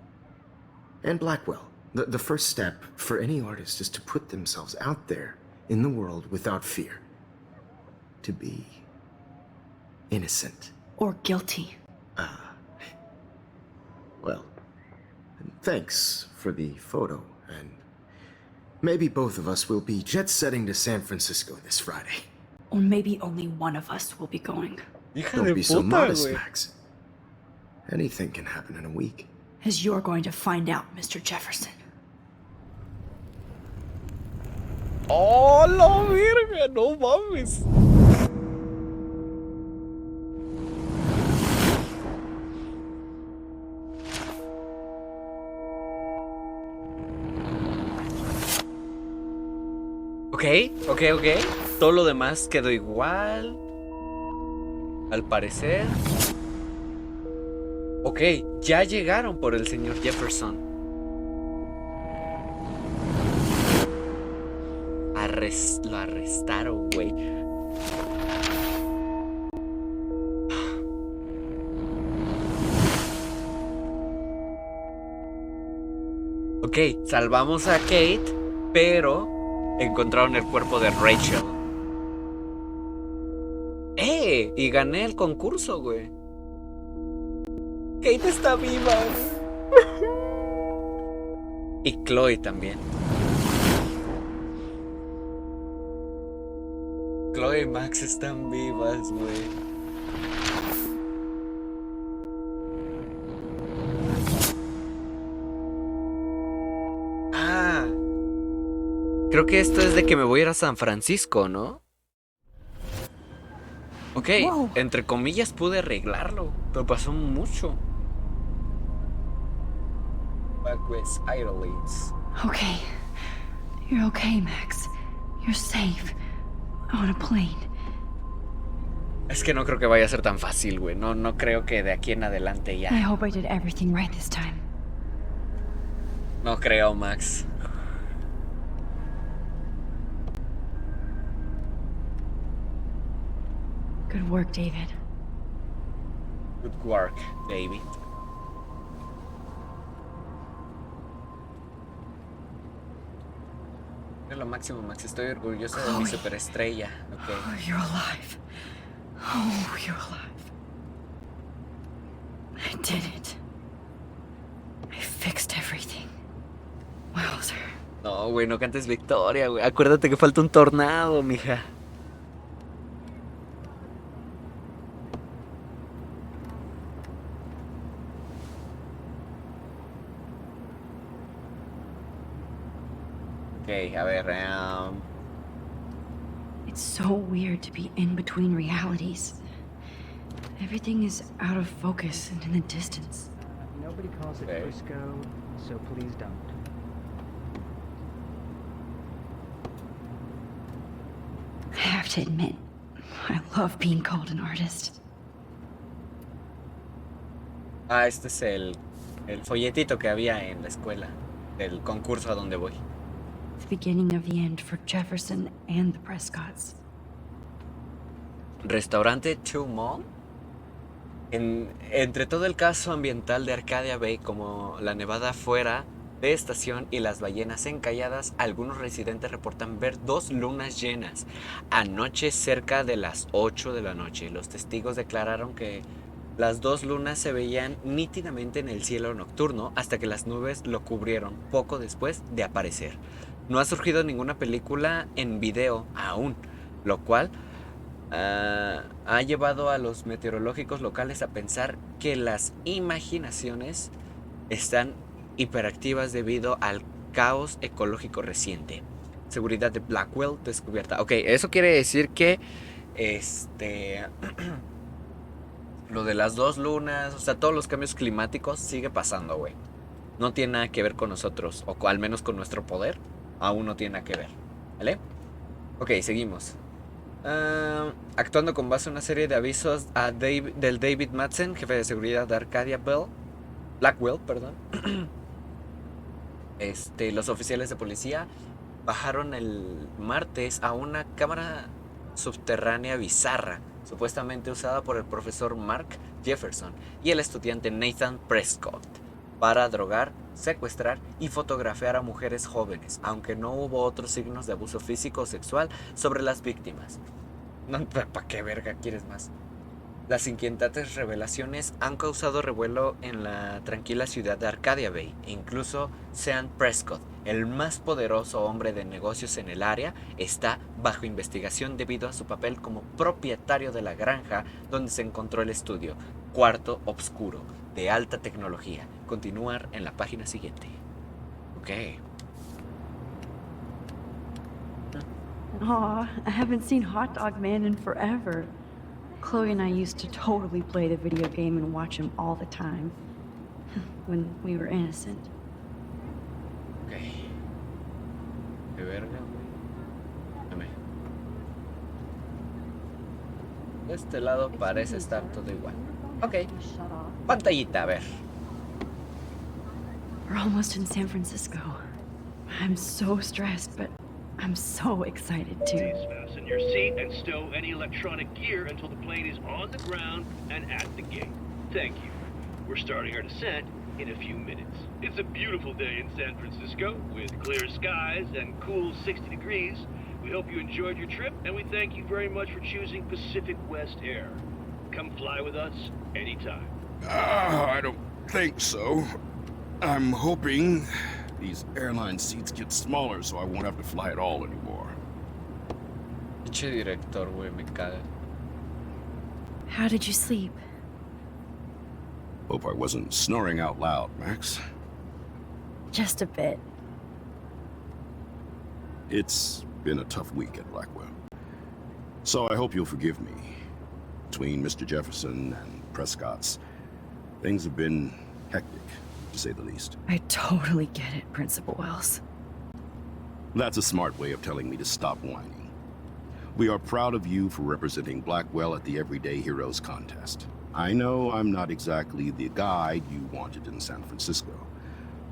[SPEAKER 9] And Blackwell, the first step for any artist is to put themselves out there in the world without fear. To be innocent.
[SPEAKER 8] Or guilty.
[SPEAKER 9] Well, thanks for the photo, and maybe both of us will be jet-setting to San Francisco this Friday.
[SPEAKER 8] Or maybe only one of us will be going.
[SPEAKER 1] Hija
[SPEAKER 9] Don't
[SPEAKER 1] de
[SPEAKER 9] be so
[SPEAKER 1] puta,
[SPEAKER 9] modest,
[SPEAKER 1] güey.
[SPEAKER 9] Max. Anything can happen in a week.
[SPEAKER 8] As you're going to find out, Mr. Jefferson.
[SPEAKER 1] ¡Oh, la verga! ¡No mames! Ok. Todo lo demás quedó igual. Al parecer. Ok, ya llegaron por el señor Jefferson. Lo arrestaron, güey. Ok, salvamos a Kate, pero encontraron el cuerpo de Rachel. Y gané el concurso, güey. Kate está viva. Y Chloe también. Chloe y Max están vivas, güey. Creo que esto es de que me voy a ir a San Francisco, ¿no? Ok, wow. Entre comillas pude arreglarlo, pero pasó mucho. Back West Islands.
[SPEAKER 8] Okay. You're okay, Max. You're safe. On a plane.
[SPEAKER 1] Es que no creo que vaya a ser tan fácil, güey. No creo que de aquí en adelante ya.
[SPEAKER 8] I hope I did everything right this time.
[SPEAKER 1] No creo, Max.
[SPEAKER 8] Good work, David.
[SPEAKER 1] Good work, David. Es lo máximo, Max. Estoy orgulloso de mi superestrella. Okay.
[SPEAKER 8] Oh, you're alive. Oh, you're alive. I did it. I fixed everything. Wowzer.
[SPEAKER 1] No, güey, no cantes victoria, güey. Acuérdate que falta un tornado, mija. Ok, a ver.
[SPEAKER 8] It's so weird to be in between realities. Everything is out of focus and in the distance.
[SPEAKER 10] Nobody calls it Frisco, so please don't.
[SPEAKER 8] I have to admit, I love being called an artist.
[SPEAKER 1] Este es el folletito que había en la escuela del concurso a donde voy.
[SPEAKER 8] The beginning of the end for Jefferson and the Prescotts.
[SPEAKER 1] Restaurante Two Mall. Entre todo el caso ambiental de Arcadia Bay, como la nevada fuera de estación y las ballenas encalladas, algunos residentes reportan ver 2 lunas llenas anoche cerca de las 8 de la noche. Los testigos declararon que las 2 lunas se veían nítidamente en el cielo nocturno hasta que las nubes lo cubrieron poco después de aparecer. No ha surgido ninguna película en video aún, lo cual ha llevado a los meteorológicos locales a pensar que las imaginaciones están hiperactivas debido al caos ecológico reciente. Seguridad de Blackwell descubierta. Ok, eso quiere decir que lo de las 2 lunas, o sea, todos los cambios climáticos sigue pasando, güey. No tiene nada que ver con nosotros, o al menos con nuestro poder. Aún no tiene nada que ver, ¿vale? Ok, seguimos. Actuando con base en una serie de avisos del David Madsen, jefe de seguridad de Arcadia Blackwell, perdón. Los oficiales de policía bajaron el martes a una cámara subterránea bizarra, supuestamente usada por el profesor Mark Jefferson y el estudiante Nathan Prescott, para drogar, secuestrar y fotografiar a mujeres jóvenes, aunque no hubo otros signos de abuso físico o sexual sobre las víctimas. No, ¿para qué verga quieres más? Las inquietantes revelaciones han causado revuelo en la tranquila ciudad de Arcadia Bay. Incluso Sean Prescott, el más poderoso hombre de negocios en el área, está bajo investigación debido a su papel como propietario de la granja donde se encontró el estudio, cuarto oscuro, de alta tecnología. Continuar en la página siguiente. Ok.
[SPEAKER 8] Aw, I haven't seen Hot Dog Man in forever. Chloe and I used to totally play the video game and watch him all the time. When we were innocent.
[SPEAKER 1] Ok. Qué verga, güey. De este lado parece estar todo igual. Ok. Pantallita, a ver.
[SPEAKER 8] We're almost in San Francisco. I'm so stressed, but I'm so excited too.
[SPEAKER 4] Please fasten your seat and stow any electronic gear until the plane is on the ground and at the gate. Thank you. We're starting our descent in a few minutes. It's a beautiful day in San Francisco with clear skies and cool 60 degrees. We hope you enjoyed your trip, and we thank you very much for choosing Pacific West Air. Come fly with us anytime.
[SPEAKER 7] I don't think so. I'm hoping these airline seats get smaller so I won't have to fly at all anymore.
[SPEAKER 1] Pinche director, güey, me caga.
[SPEAKER 8] How did you sleep?
[SPEAKER 7] Hope I wasn't snoring out loud, Max.
[SPEAKER 8] Just a bit.
[SPEAKER 7] It's been a tough week at Blackwell. So I hope you'll forgive me. Between Mr. Jefferson and Prescott's, things have been hectic, to say the least.
[SPEAKER 8] I totally get it, Principal Wells.
[SPEAKER 7] That's a smart way of telling me to stop whining. We are proud of you for representing Blackwell at the Everyday Heroes contest. I know I'm not exactly the guide you wanted in San Francisco,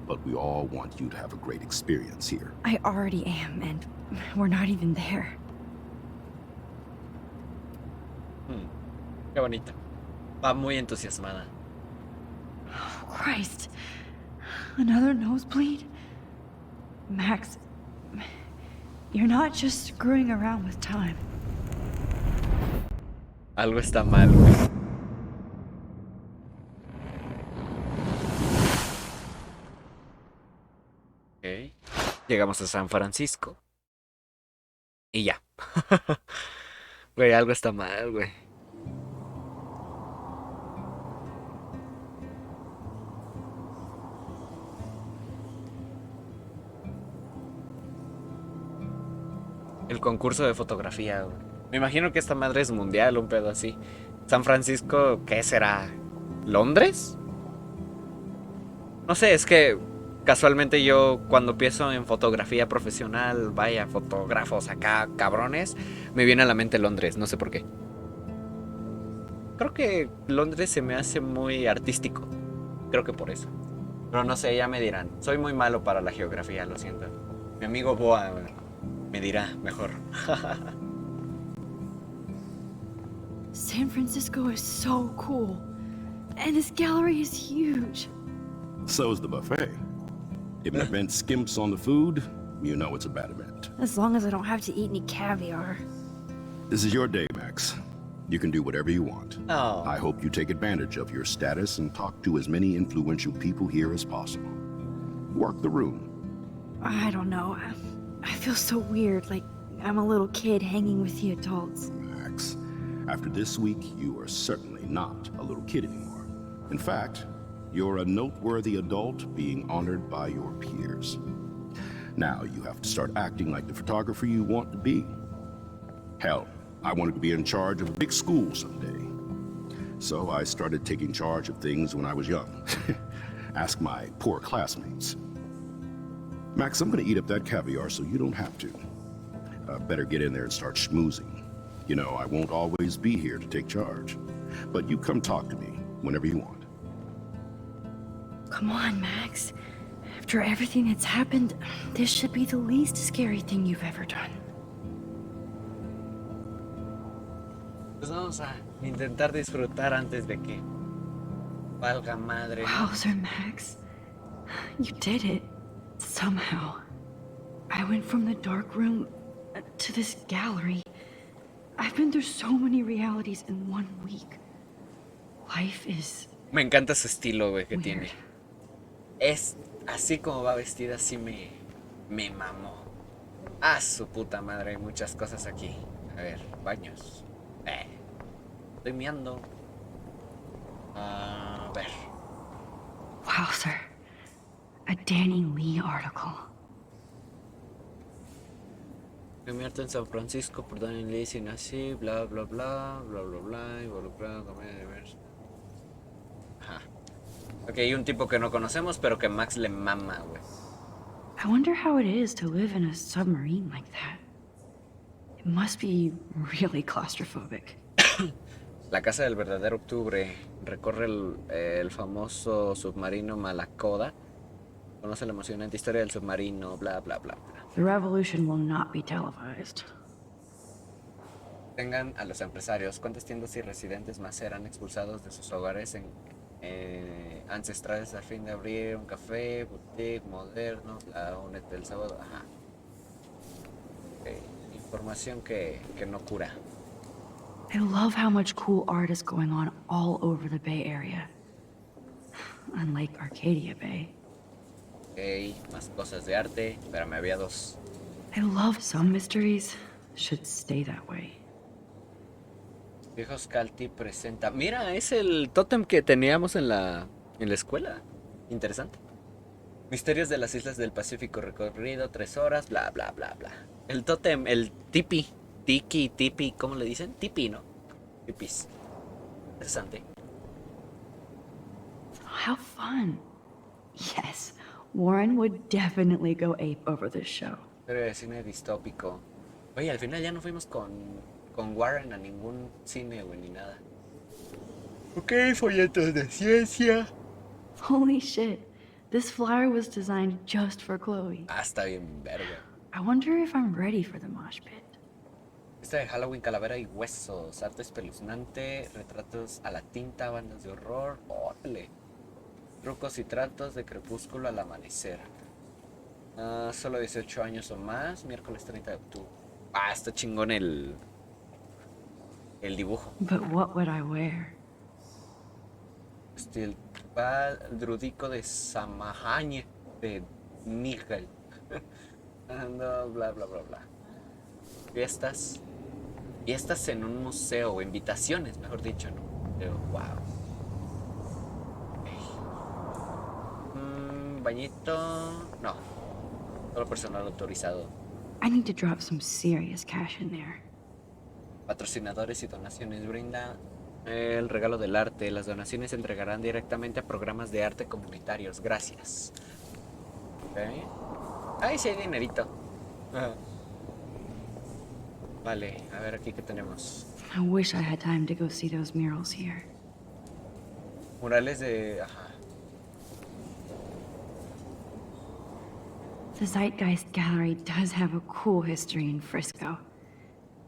[SPEAKER 7] but we all want you to have a great experience here.
[SPEAKER 8] I already am, and we're not even there.
[SPEAKER 1] Qué bonito. Va muy entusiasmada.
[SPEAKER 8] Oh, Christ. Another nosebleed? Max, you're not just screwing around with time.
[SPEAKER 1] Algo está mal, güey. Ok. Llegamos a San Francisco. Y ya. Güey, algo está mal, güey. El concurso de fotografía, güey. Me imagino que esta madre es mundial, un pedo así. San Francisco, ¿qué será? ¿Londres? No sé, es que casualmente yo cuando pienso en fotografía profesional, vaya, fotógrafos acá, cabrones, me viene a la mente Londres, no sé por qué. Creo que Londres se me hace muy artístico. Creo que por eso. Pero no sé, ya me dirán. Soy muy malo para la geografía, lo siento. Mi amigo Boa me dirá mejor.
[SPEAKER 8] San Francisco is so cool. And this gallery is huge.
[SPEAKER 7] So's the buffet. If an event skimps on the food, you know it's a bad event.
[SPEAKER 8] As long as I don't have to eat any caviar.
[SPEAKER 7] This is your day, Max. You can do whatever you want.
[SPEAKER 1] Oh.
[SPEAKER 7] I hope you take advantage of your status and talk to as many influential people here as possible. Work the room.
[SPEAKER 8] I don't know. I feel so weird, like I'm a little kid hanging with the adults.
[SPEAKER 7] Max, after this week, you are certainly not a little kid anymore. In fact, you're a noteworthy adult being honored by your peers. Now you have to start acting like the photographer you want to be. Hell, I wanted to be in charge of a big school someday. So I started taking charge of things when I was young. Ask my poor classmates. Max, I'm gonna eat up that caviar so you don't have to. Better get in there and start schmoozing. You know, I won't always be here to take charge. But you come talk to me whenever you want.
[SPEAKER 8] Come on, Max. After everything that's happened, this should be the least scary thing you've ever done.
[SPEAKER 1] Pues vamos a intentar disfrutar antes de que valga madre.
[SPEAKER 8] Wow, Sir Max. You did it. Somehow. I went from the dark room to this gallery. I've been through so many realities in 1 week. Life is...
[SPEAKER 1] Me encanta ese estilo, güey, que
[SPEAKER 8] weird.
[SPEAKER 1] tiene. Es así como va vestida, así me mamó. Ah, su puta madre, hay muchas cosas aquí. A ver, baños. Estoy meando. A ver.
[SPEAKER 8] Wow, sir. A Danny Lee article.
[SPEAKER 1] Premiarte en San Francisco por Danny Lee, sin así, bla bla bla, bla bla bla, involucrado, comedia diversa. Ajá. Ok, hay un tipo que no conocemos, pero que Max le mama, güey.
[SPEAKER 8] I wonder how it is to live in a submarine like that. It must be really claustrophobic.
[SPEAKER 1] La casa del verdadero octubre. Recorre el famoso submarino Malacoda. Conoce la emocionante historia del submarino, bla, bla, bla, bla.
[SPEAKER 8] The revolution will not be televised.
[SPEAKER 1] Tengan a los empresarios. ¿Cuántas tiendas y residentes más serán expulsados de sus hogares ancestrales al fin de abrir un café, boutique, moderno, la UNED del sábado? Ajá. Okay. Información que no cura.
[SPEAKER 8] I love how much cool art is going on all over the Bay Area. Unlike Arcadia Bay.
[SPEAKER 1] Ok, más cosas de arte. Espérame, había dos.
[SPEAKER 8] I love some mysteries. Should stay that way.
[SPEAKER 1] Viejos Calti presenta. Mira, es el tótem que teníamos en la escuela. Interesante. Misterios de las islas del Pacífico, recorrido 3 horas, bla, bla, bla, bla. El tótem, el tipi. Tipi, ¿cómo le dicen? Tipi, ¿no? Tipis. Interesante.
[SPEAKER 8] How fun. Yes, Warren would definitely go ape over this show.
[SPEAKER 1] Pero de cine distópico. Oye, al final ya no fuimos con Warren a ningún cine, güey, ni nada. Ok, folletos de ciencia.
[SPEAKER 8] Holy shit. This flyer was designed just for Chloe.
[SPEAKER 1] Ah, está bien verga.
[SPEAKER 8] I wonder if I'm ready for the mosh pit.
[SPEAKER 1] Esta de Halloween, calavera y huesos, arte espeluznante, retratos a la tinta, bandas de horror, órale. Trucos y tratos de crepúsculo al amanecer. Solo 18 años o más, miércoles 30 de octubre. Ah, está chingón el dibujo.
[SPEAKER 8] But what would I wear?
[SPEAKER 1] El drudico de Samahañe de Nigel. No, bla, bla, bla, bla. Fiestas en un museo, o invitaciones, mejor dicho, ¿no? Pero, wow. Okay. Bañito. No. Solo personal autorizado.
[SPEAKER 8] I need to drop some serious cash in there.
[SPEAKER 1] Patrocinadores y donaciones. Brinda el regalo del arte. Las donaciones se entregarán directamente a programas de arte comunitarios. Gracias. Okay. Ay, sí hay dinerito. Vale, a ver aquí qué tenemos.
[SPEAKER 8] I wish I had time to go see those murals here.
[SPEAKER 1] Murales de... Ajá.
[SPEAKER 8] The Zeitgeist Gallery does have a cool history in Frisco.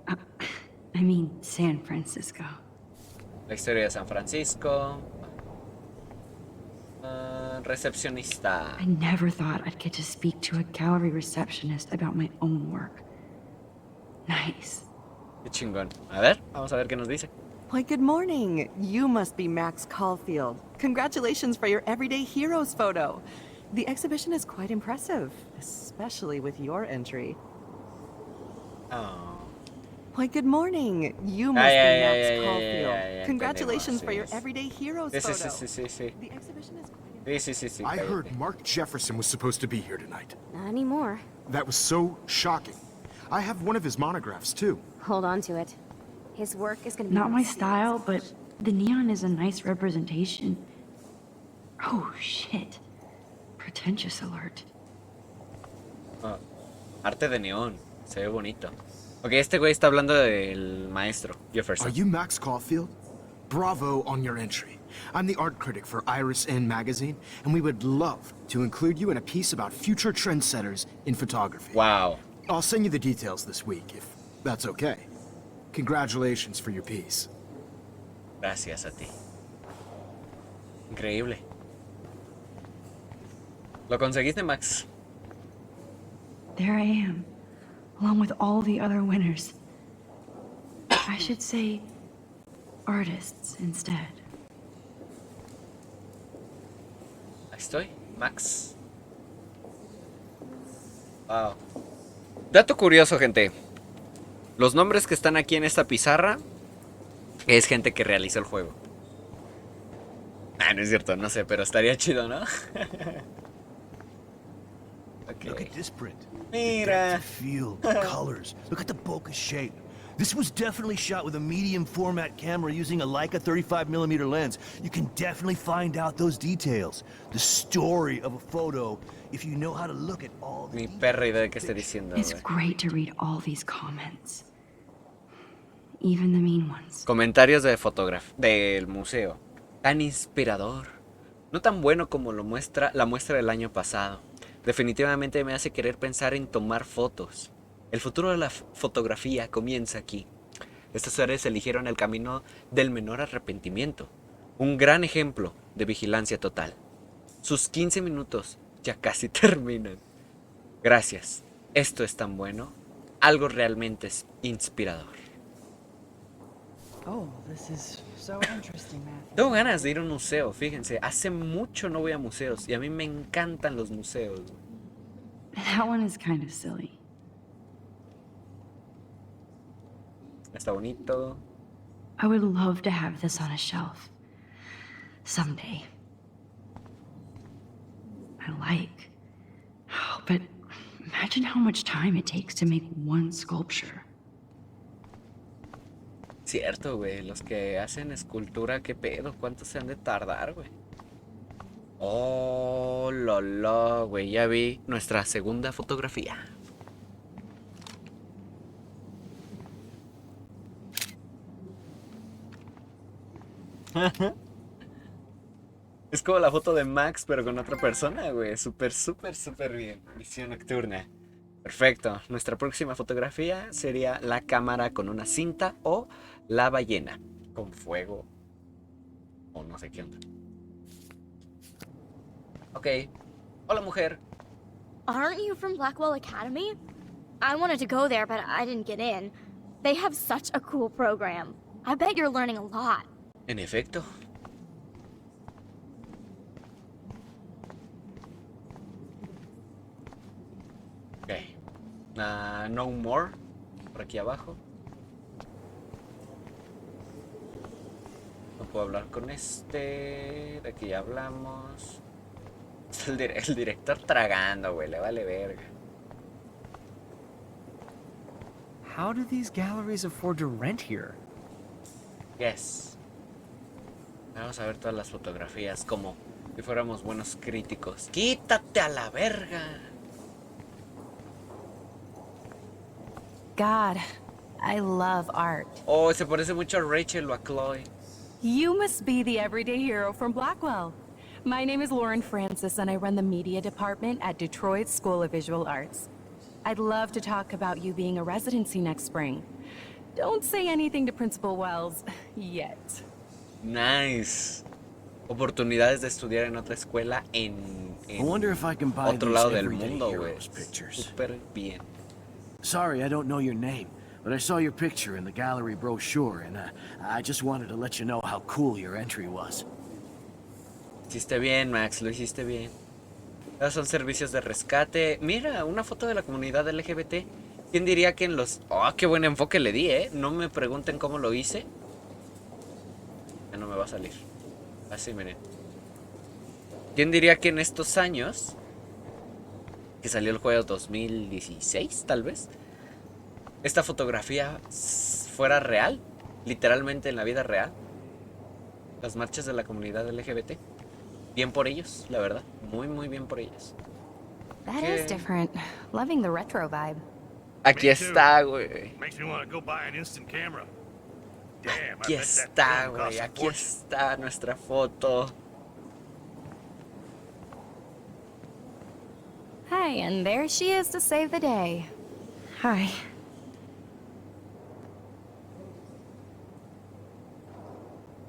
[SPEAKER 8] I mean, San Francisco.
[SPEAKER 1] La historia de San Francisco. Recepcionista.
[SPEAKER 8] I never thought I'd get to speak to a gallery receptionist about my own work. Nice.
[SPEAKER 1] Qué chingón. A ver, vamos a ver qué nos dice.
[SPEAKER 11] Why, good morning. You must be Max Caulfield. Congratulations for your Everyday Heroes photo. The exhibition is quite impressive, especially with your entry.
[SPEAKER 1] Oh.
[SPEAKER 11] Why, good morning. You must be Max Caulfield. Congratulations for your Everyday Heroes photo.
[SPEAKER 1] Sí.
[SPEAKER 11] The exhibition is quite impressive.
[SPEAKER 1] Sí.
[SPEAKER 7] I heard Mark Jefferson was supposed to be here tonight.
[SPEAKER 2] Not anymore.
[SPEAKER 7] That was so shocking. I have one of his monographs, too.
[SPEAKER 2] Hold on to it. His work is gonna be...
[SPEAKER 8] Not my style, but the neon is a nice representation. Oh, shit. Pretentious alert.
[SPEAKER 1] Arte de neón. Se ve bonito. Ok, este güey está hablando del maestro, Jefferson.
[SPEAKER 7] Are you Max Caulfield? Bravo on your entry. I'm the art critic for Iris N magazine, and we would love to include you in a piece about future trendsetters in photography.
[SPEAKER 1] Wow.
[SPEAKER 7] I'll send you the details this week, if that's okay. Congratulations for your piece.
[SPEAKER 1] Gracias a ti. Increíble. ¿Lo conseguiste, Max?
[SPEAKER 8] There I am, along with all the other winners. I should say artists instead.
[SPEAKER 1] Ahí estoy, Max. Wow. Dato curioso, gente. Los nombres que están aquí en esta pizarra es gente que realizó el juego. Ah, no es cierto, no sé, pero estaría chido, ¿no? Okay.
[SPEAKER 12] Look at this print.
[SPEAKER 1] Mira.
[SPEAKER 12] The depth of field, the colors. Look at the bokeh shape. This was definitely shot with a medium format camera using a Leica 35mm lens. You can definitely find out those details. The story of a photo if you know how to look at all the...
[SPEAKER 1] Mi perra idea de qué estoy diciendo.
[SPEAKER 8] It's great to read all these comments. even the mean ones.
[SPEAKER 1] Comentarios de del museo. Tan inspirador. No tan bueno como la muestra del año pasado. Definitivamente me hace querer pensar en tomar fotos. El futuro de la fotografía comienza aquí. Estos seres eligieron el camino del menor arrepentimiento. Un gran ejemplo de vigilancia total. Sus 15 minutos ya casi terminan. Gracias. Esto es tan bueno. Algo realmente es inspirador.
[SPEAKER 11] Oh, this is so interesting, Matthew.
[SPEAKER 1] Tengo ganas de ir a un museo, fíjense. Hace mucho no voy a museos y a mí me encantan los museos.
[SPEAKER 8] That one is kind of silly.
[SPEAKER 1] Está bonito.
[SPEAKER 8] I would love to have this on a shelf. Someday. I like. Oh, but imagine how much time it takes to make one sculpture.
[SPEAKER 1] Cierto, güey. Los que hacen escultura, qué pedo. ¿Cuánto se han de tardar, güey? Oh, lolo, güey. Ya vi nuestra segunda fotografía. Es como la foto de Max, pero con otra persona, güey. Súper bien. Visión nocturna. Perfecto. Nuestra próxima fotografía sería la cámara con una cinta o la ballena con fuego. O no sé qué onda. Ok. Hola, mujer.
[SPEAKER 13] Aren't you from Blackwell Academy? I wanted to go there, but I didn't get in. They have such a cool program. I bet you're learning a lot.
[SPEAKER 1] En efecto. Ok. No more. Por aquí abajo. No puedo hablar con este. De aquí ya hablamos. Es el director tragando, güey. Le vale verga.
[SPEAKER 10] How do these galleries afford to rent here?
[SPEAKER 1] Yes. Vamos a ver todas las fotografías como si fuéramos buenos críticos. ¡Quítate a la verga!
[SPEAKER 14] God, I love art.
[SPEAKER 1] Oh, se parece mucho a Rachel o a Chloe.
[SPEAKER 14] You must be the everyday hero from Blackwell. My name is Lauren Francis, and I run the media department at Detroit School of Visual Arts. I'd love to talk about you being a residency next spring. Don't say anything to Principal Wells yet.
[SPEAKER 1] Nice. Oportunidades de estudiar en otra escuela en otro lado del mundo, güey. Súper bien.
[SPEAKER 12] Sorry, I don't know your name, but I saw your picture in the gallery brochure, and I just wanted to let you know how cool your entry was.
[SPEAKER 1] Hiciste bien, Max, lo hiciste bien. Esos son servicios de rescate. Mira, una foto de la comunidad LGBT. ¿Quién diría que en los... Oh, qué buen enfoque le di, ¿eh? No me pregunten cómo lo hice. Ya no me va a salir. Así, miren. ¿Quién diría que en estos años, que salió el juego 2016, tal vez, esta fotografía fuera real? Literalmente en la vida real. Las marchas de la comunidad LGBT. Bien por ellos, la verdad. Muy bien por ellos.
[SPEAKER 3] That is different. Loving the retro vibe.
[SPEAKER 1] Aquí está, güey.
[SPEAKER 12] Makes me want to go buy an instant camera. Damn,
[SPEAKER 1] Aquí está, güey. Aquí está nuestra foto.
[SPEAKER 3] Hi, and there she is to save the day.
[SPEAKER 8] Hi.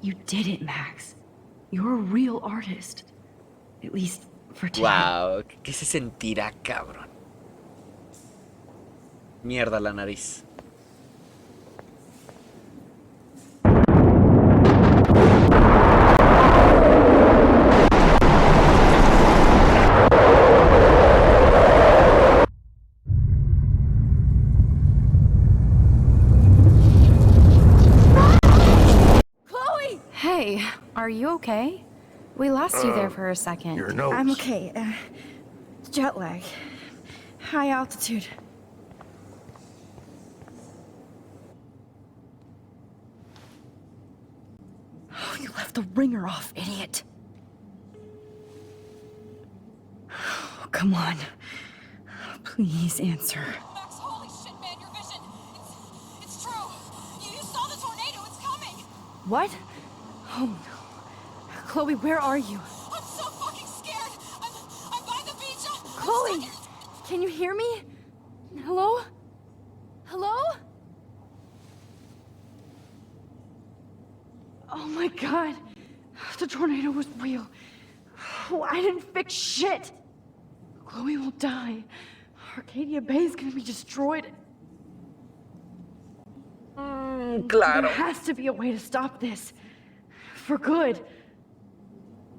[SPEAKER 8] You did it, Max. You're a real artist. At least for today.
[SPEAKER 1] Wow, ¿qué se sentirá, cabrón? Mierda la nariz.
[SPEAKER 3] Chloe! Hey, are you okay? We lost you there for a second.
[SPEAKER 12] Your nose.
[SPEAKER 8] I'm okay. Jet lag. High altitude. Oh, you left the ringer off, idiot. Oh, come on. Please answer.
[SPEAKER 6] Max, holy shit, man, your vision. It's true. You saw
[SPEAKER 8] What? Oh no. Chloe, where are you?
[SPEAKER 6] I'm so fucking scared. I'm by the beach.
[SPEAKER 8] Chloe! Can you hear me? Hello? Hello? Oh my god. The tornado was real. Oh, I didn't fix shit. Chloe will die. Arcadia Bay is gonna be destroyed.
[SPEAKER 1] Claro.
[SPEAKER 8] There has to be a way to stop this. For good.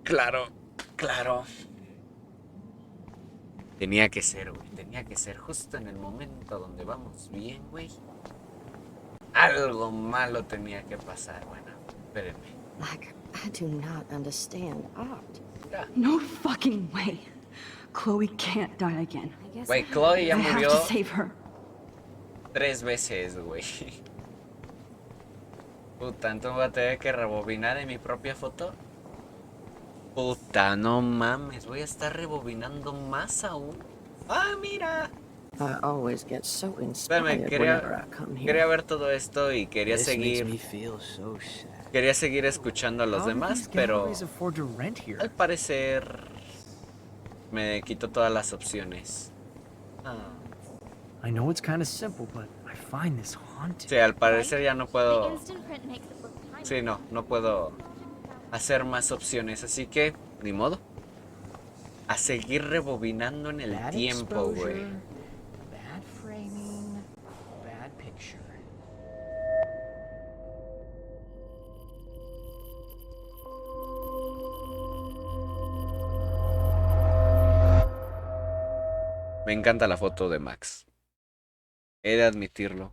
[SPEAKER 1] Claro, claro. Tenía que ser, güey. Tenía que ser justo en el momento donde vamos bien, güey. Algo malo tenía que pasar. Bueno, espérenme.
[SPEAKER 15] Like, I do not understand art.
[SPEAKER 8] No fucking way. Chloe can't die again.
[SPEAKER 1] Güey, Chloe ya
[SPEAKER 8] I have
[SPEAKER 1] murió
[SPEAKER 8] to save her.
[SPEAKER 1] 3 veces, güey. Puta, entonces voy a tener que rebobinar en mi propia foto. Puta, no mames, voy a estar rebobinando más aún. ¡Ah, mira!
[SPEAKER 15] I always get so
[SPEAKER 1] Espérame,
[SPEAKER 15] inspired whenever I come here.
[SPEAKER 1] quería ver todo esto y quería
[SPEAKER 10] This
[SPEAKER 1] seguir.
[SPEAKER 10] makes me feel so sad.
[SPEAKER 1] Quería seguir escuchando a los
[SPEAKER 10] How did
[SPEAKER 1] demás,
[SPEAKER 10] these
[SPEAKER 1] pero
[SPEAKER 10] galleries afford to rent here?
[SPEAKER 1] al parecer me quitó todas las opciones.
[SPEAKER 10] I know it's kind of simple, but I find this haunting.
[SPEAKER 1] Sí, al parecer ya no
[SPEAKER 13] The
[SPEAKER 1] puedo.
[SPEAKER 13] instant print makes it look tiny.
[SPEAKER 1] Sí, no puedo hacer más opciones, así que ni modo. A seguir rebobinando en el
[SPEAKER 10] Bad
[SPEAKER 1] tiempo, güey.
[SPEAKER 10] exposure, bad framing, bad picture.
[SPEAKER 1] Me encanta la foto de Max. He de admitirlo.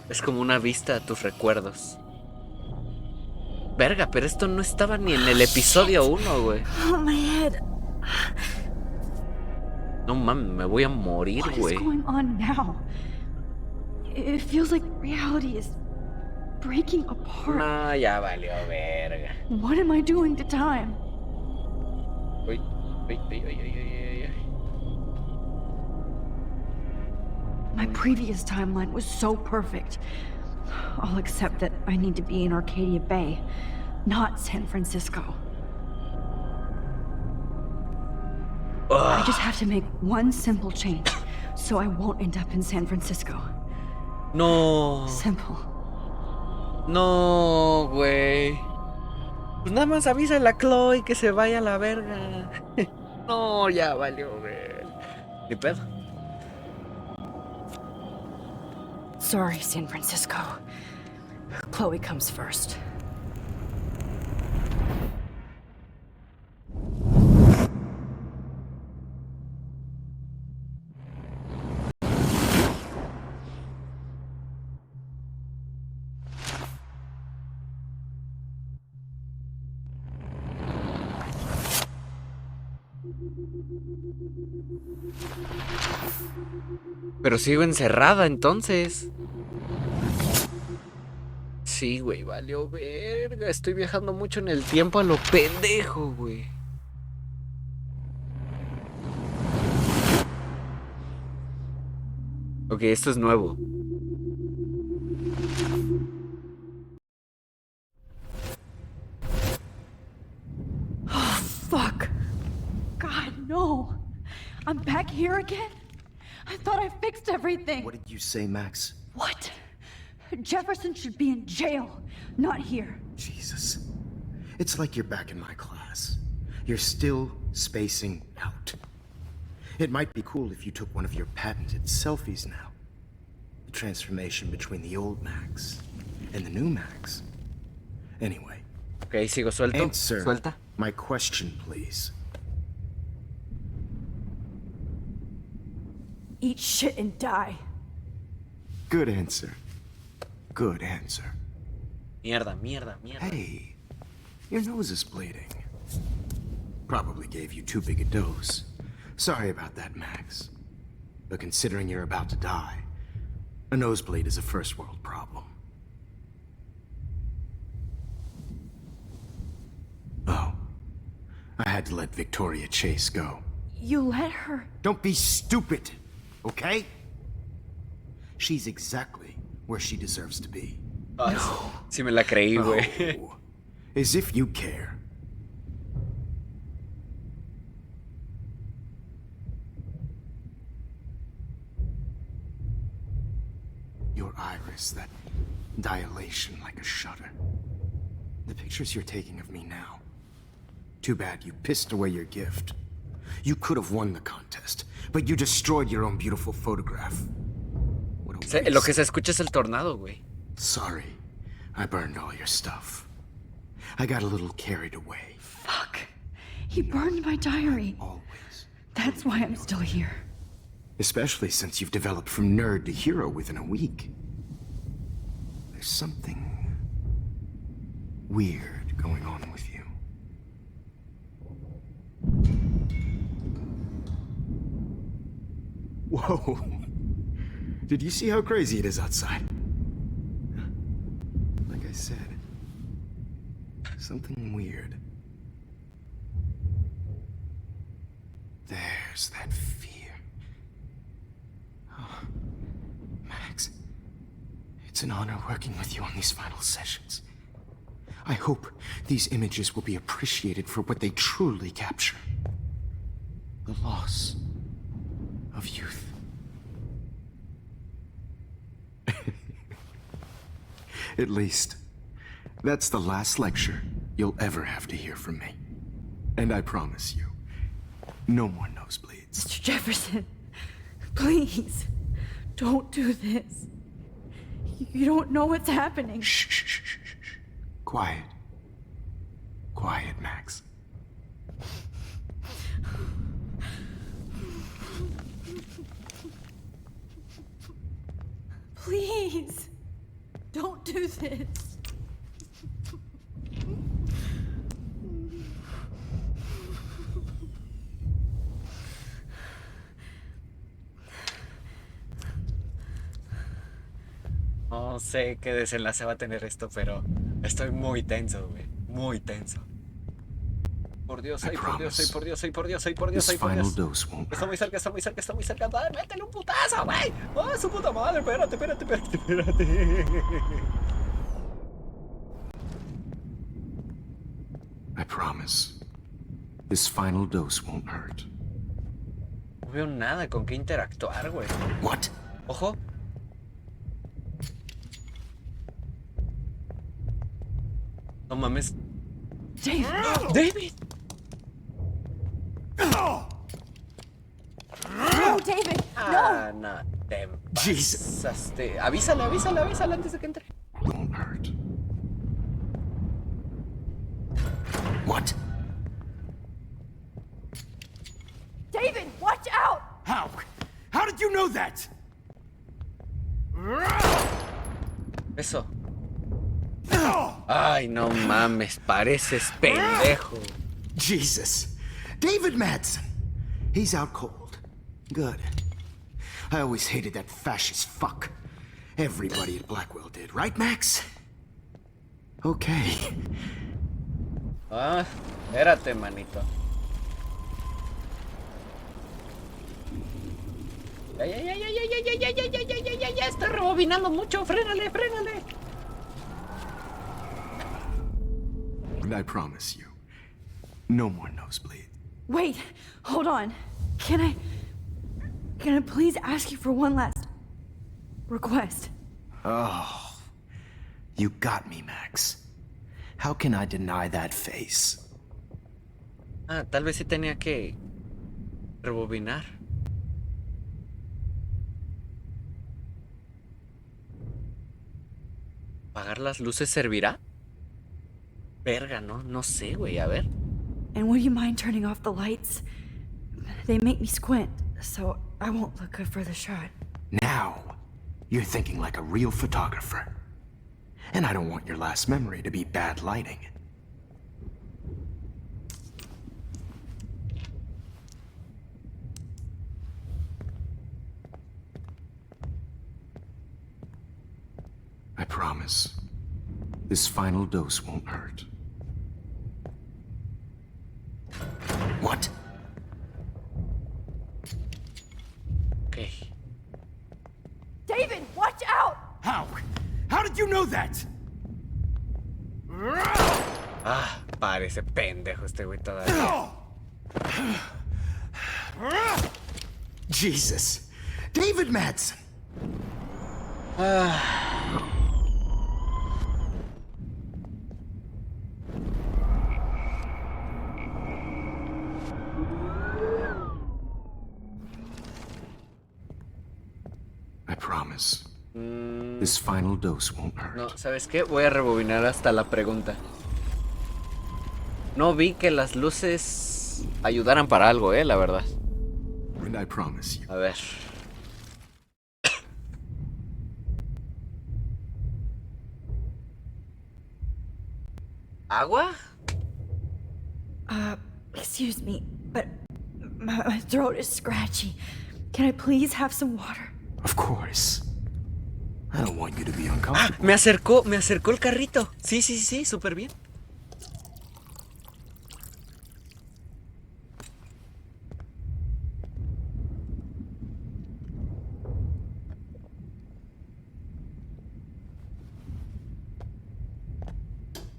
[SPEAKER 1] Es como una vista a tus recuerdos. Verga, pero esto no estaba ni en el episodio 1, güey.
[SPEAKER 8] Oh, my head.
[SPEAKER 1] No mames, me voy a morir,
[SPEAKER 8] What is
[SPEAKER 1] güey.
[SPEAKER 8] going on now? It feels like reality is breaking apart.
[SPEAKER 1] No, ya valió verga.
[SPEAKER 8] What am I doing to time?
[SPEAKER 1] Uy, uy, uy, uy, uy, uy, uy.
[SPEAKER 8] My previous timeline was so perfect. I'll accept that I need to be in Arcadia Bay, not San Francisco. I just have to make one simple change, so I won't end up in San Francisco.
[SPEAKER 1] No.
[SPEAKER 8] Simple.
[SPEAKER 1] No, güey. Pues nada más avísale a Chloe que se vaya a la verga. No, ya valió, güey. Ni pedo.
[SPEAKER 8] Sorry, San Francisco. Chloe comes first.
[SPEAKER 1] Pero sigo encerrada entonces. Sí, güey, valió verga. Estoy viajando mucho en el tiempo a lo pendejo, güey. Ok, esto es nuevo.
[SPEAKER 8] Oh, fuck. God, no. I'm back here again? I thought I fixed everything.
[SPEAKER 9] What did you say, Max?
[SPEAKER 8] What? Jefferson should be in jail, not here.
[SPEAKER 9] Jesus. It's like you're back in my class. You're still spacing out. It might be cool if you took one of your patented selfies now. The transformation between the old Max and the new Max. Anyway.
[SPEAKER 1] Ok, sigo suelto.
[SPEAKER 9] Answer
[SPEAKER 1] Suelta.
[SPEAKER 9] my question, please.
[SPEAKER 8] Eat shit and die.
[SPEAKER 9] Good answer. Good answer.
[SPEAKER 1] Mierda, mierda, mierda.
[SPEAKER 9] Hey, your nose is bleeding. Probably gave you too big a dose. Sorry about that, Max. But considering you're about to die, a nosebleed is a first world problem. Oh, I had to let Victoria Chase go.
[SPEAKER 8] You let her?
[SPEAKER 9] Don't be stupid, okay? She's exactly where she deserves to be.
[SPEAKER 1] Sí me la creí, güey.
[SPEAKER 9] Oh, as if you care. Your iris, that dilation like a shutter. The pictures you're taking of me now. Too bad you pissed away your gift. You could have won the contest, but you destroyed your own beautiful photograph.
[SPEAKER 1] Lo que se escucha es el tornado, güey.
[SPEAKER 9] Sorry, I burned all your stuff. I got a little carried away.
[SPEAKER 8] Fuck. He burned my diary.
[SPEAKER 9] Always.
[SPEAKER 8] That's why I'm still here.
[SPEAKER 9] Especially since you've developed from nerd to hero within a week. There's something weird going on with you. Whoa. Did you see how crazy it is outside? Like I said, something weird. There's that fear. Oh, Max, it's an honor working with you on these final sessions. I hope these images will be appreciated for what they truly capture. The loss of youth. At least, that's the last lecture you'll ever have to hear from me. And I promise you, no more nosebleeds.
[SPEAKER 8] Mr. Jefferson, please, don't do this. You don't know what's happening.
[SPEAKER 9] Shh, shh, shh, shh, shh. Quiet. Quiet, Max.
[SPEAKER 8] Please, don't do this.
[SPEAKER 1] No sé qué desenlace va a tener esto, pero estoy muy tenso, güey. Muy tenso. Por Dios, ay, por Dios, ay, por Dios, ay, por Dios, ay, por Dios, ay, por Dios. Está muy cerca, está muy cerca, está muy cerca. ¡Dale, métele un putazo, güey! ¡Oh, su puta madre! Espérate, espérate, espérate, espérate.
[SPEAKER 9] I promise. This final dose won't hurt.
[SPEAKER 1] No veo nada con qué interactuar, güey.
[SPEAKER 9] What?
[SPEAKER 1] Ojo. No mames.
[SPEAKER 8] David.
[SPEAKER 1] David.
[SPEAKER 8] No, David.
[SPEAKER 1] Ah, no. Te
[SPEAKER 9] Jesus.
[SPEAKER 1] pasaste. Avísale, avísale, avísale antes de que entre.
[SPEAKER 9] Won't hurt. What?
[SPEAKER 8] David, watch out!
[SPEAKER 12] How? How did you know that?
[SPEAKER 1] Eso. Ay, no mames, pareces pendejo.
[SPEAKER 9] Jesus. David Madsen. He's out cold. Good. I always hated that fascist fuck. Everybody at Blackwell did, right, Max? Okay.
[SPEAKER 1] Ah, espérate, manito. Ya, está rebobinando mucho. Frénale, frénale.
[SPEAKER 9] And I promise you, no more nosebleed.
[SPEAKER 8] Wait, hold on. Can I please ask you for one last request?
[SPEAKER 9] Oh, you got me, Max. How can I deny that face?
[SPEAKER 1] Ah, tal vez sí tenía que rebobinar. ¿Apagar las luces servirá? Verga, no, no sé, güey, a ver.
[SPEAKER 8] And would you mind turning off the lights? They make me squint, so I won't look good for the shot.
[SPEAKER 9] Now, you're thinking like a real photographer. And I don't want your last memory to be bad lighting. I promise, this final dose won't hurt. What?
[SPEAKER 1] Okay.
[SPEAKER 8] David, watch out!
[SPEAKER 12] How? How did you know that?
[SPEAKER 1] Ah, parece pendejo este güey todavía.
[SPEAKER 9] Jesus. David Madsen. I promise. This final dose won't hurt.
[SPEAKER 1] No, ¿sabes qué? Voy a rebobinar hasta la pregunta. No vi que las luces ayudaran para algo, la verdad.
[SPEAKER 9] And I promise you.
[SPEAKER 1] A ver. ¿Agua?
[SPEAKER 8] Excuse me, but my throat is scratchy. Can I please have some water?
[SPEAKER 9] Of course. I don't want you to be
[SPEAKER 1] Ah,
[SPEAKER 9] uncomfortable.
[SPEAKER 1] me acercó el carrito. Sí, súper bien.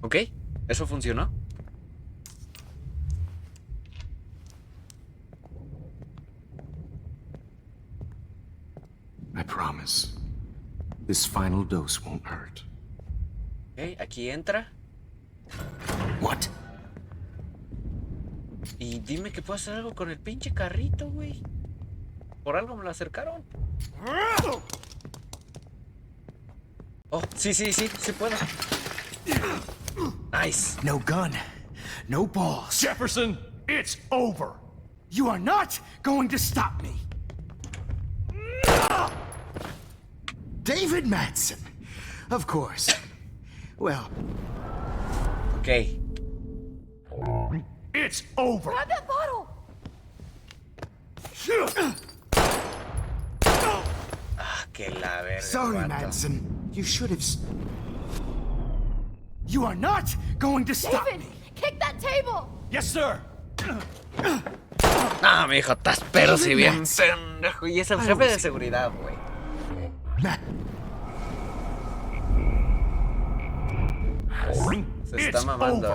[SPEAKER 1] Ok, eso funcionó.
[SPEAKER 9] I promise. This final dose won't hurt.
[SPEAKER 1] Ok, aquí entra.
[SPEAKER 9] What?
[SPEAKER 1] Y dime que puedo hacer algo con el pinche carrito, güey. Por algo me lo acercaron. Oh, sí puedo. Nice.
[SPEAKER 7] No gun. No balls. Jefferson, it's over. You are not going to stop me.
[SPEAKER 9] David Madsen. Of course. Well.
[SPEAKER 1] Okay.
[SPEAKER 7] It's over.
[SPEAKER 6] Grab that bottle!
[SPEAKER 1] Ah, que la verga.
[SPEAKER 9] Sorry,
[SPEAKER 1] vato.
[SPEAKER 9] Madsen. You should have.
[SPEAKER 7] You are not going to stop
[SPEAKER 6] David,
[SPEAKER 7] me.
[SPEAKER 6] kick that table!
[SPEAKER 7] Yes, sir.
[SPEAKER 1] Ah, mi hijo, estás pero si bien pendejo. Y es el jefe de seguridad, güey. Se está mamando,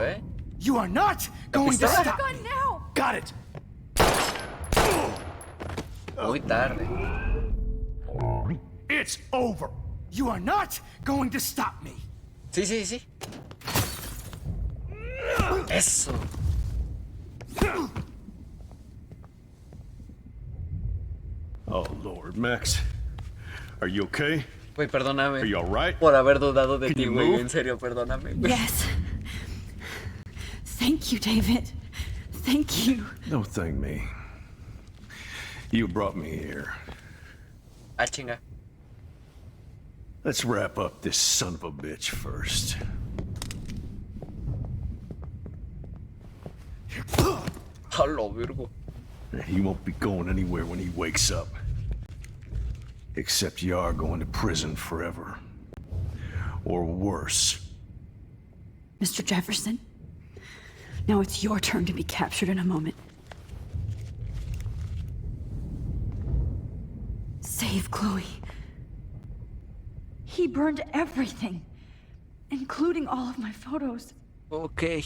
[SPEAKER 7] You are not going to
[SPEAKER 1] pistola?
[SPEAKER 7] stop me. Got it.
[SPEAKER 1] Muy tarde.
[SPEAKER 7] It's over. You are not going to stop me.
[SPEAKER 1] Sí. Eso.
[SPEAKER 12] Oh, Lord, Max. Are you okay?
[SPEAKER 1] Güey, perdóname.
[SPEAKER 12] Are you all right?
[SPEAKER 1] Por haber dudado de
[SPEAKER 12] Can
[SPEAKER 1] ti,
[SPEAKER 12] you
[SPEAKER 1] güey.
[SPEAKER 12] move?
[SPEAKER 1] En serio, perdóname. güey.
[SPEAKER 8] Yes. Thank you, David. Thank you.
[SPEAKER 12] Don't thank me. You brought me here.
[SPEAKER 1] Ah, chinga.
[SPEAKER 12] Let's wrap up this son of a bitch first.
[SPEAKER 1] Halo, Virgo.
[SPEAKER 12] He won't be going anywhere when he wakes up. Except you are going to prison forever. Or worse.
[SPEAKER 8] Mr. Jefferson, now it's your turn to be captured in a moment. Save Chloe. He burned everything, including all of my photos.
[SPEAKER 1] Ok.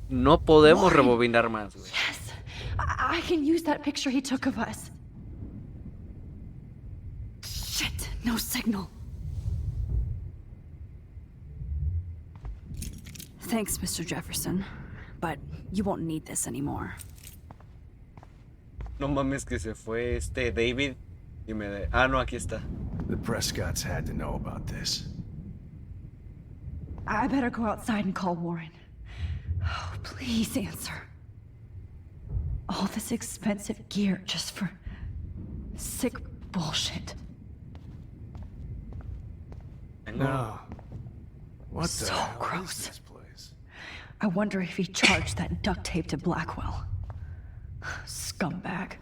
[SPEAKER 1] No podemos rebobinar más, güey.
[SPEAKER 8] Yes, I can use that picture he took of us. Shit, no signal. Thanks, Mr. Jefferson, but you won't need this anymore.
[SPEAKER 1] No mames que se fue este David y me de... Ah, no, aquí está.
[SPEAKER 12] The Prescotts had to know about this.
[SPEAKER 8] I better go outside and call Warren. Oh, please answer. All this expensive gear just for sick bullshit.
[SPEAKER 12] No. What the
[SPEAKER 8] So
[SPEAKER 12] hell
[SPEAKER 8] gross.
[SPEAKER 12] is this place?
[SPEAKER 8] I wonder if he charged that duct tape to Blackwell. Scumbag.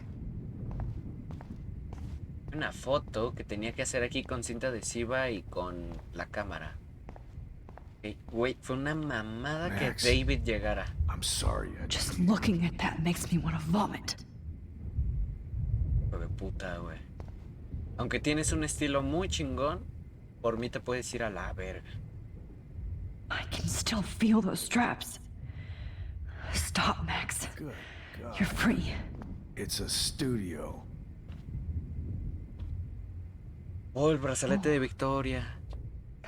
[SPEAKER 1] Una foto que tenía que hacer aquí con cinta adhesiva y con la cámara. Ok, güey, fue una mamada que
[SPEAKER 12] Max.
[SPEAKER 1] David llegara.
[SPEAKER 12] I'm sorry.
[SPEAKER 8] Just looking at that makes me want to vomit.
[SPEAKER 1] Hijo de puta, güey. Aunque tienes un estilo muy chingón, por mí te puedes ir a la verga.
[SPEAKER 8] I can still feel those straps. Stop, Max.
[SPEAKER 12] Good God.
[SPEAKER 8] You're free.
[SPEAKER 12] It's a studio.
[SPEAKER 1] Oh, el brazalete de Victoria.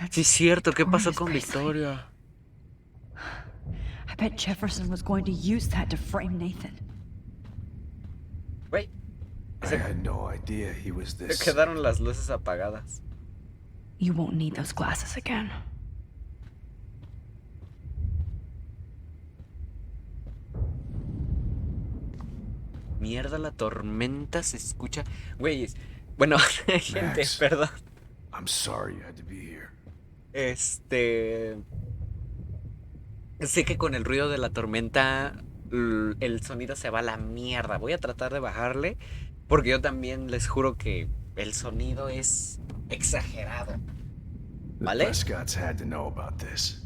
[SPEAKER 1] Sí, es cierto. ¿Qué pasó con Victoria?
[SPEAKER 8] I bet Jefferson was going to use that to frame Nathan.
[SPEAKER 1] Wait.
[SPEAKER 12] I had no idea he was
[SPEAKER 1] Se
[SPEAKER 12] this.
[SPEAKER 1] quedaron las luces apagadas.
[SPEAKER 8] You won't need those glasses again.
[SPEAKER 1] Mierda, la tormenta se escucha. Güeyes. Bueno, gente,
[SPEAKER 12] Max,
[SPEAKER 1] perdón.
[SPEAKER 12] I'm sorry you had to be here.
[SPEAKER 1] Sé que con el ruido de la tormenta el sonido se va a la mierda. Voy a tratar de bajarle. Porque yo también les juro que el sonido es exagerado. ¿Vale?
[SPEAKER 12] The Prescotts had to know about this.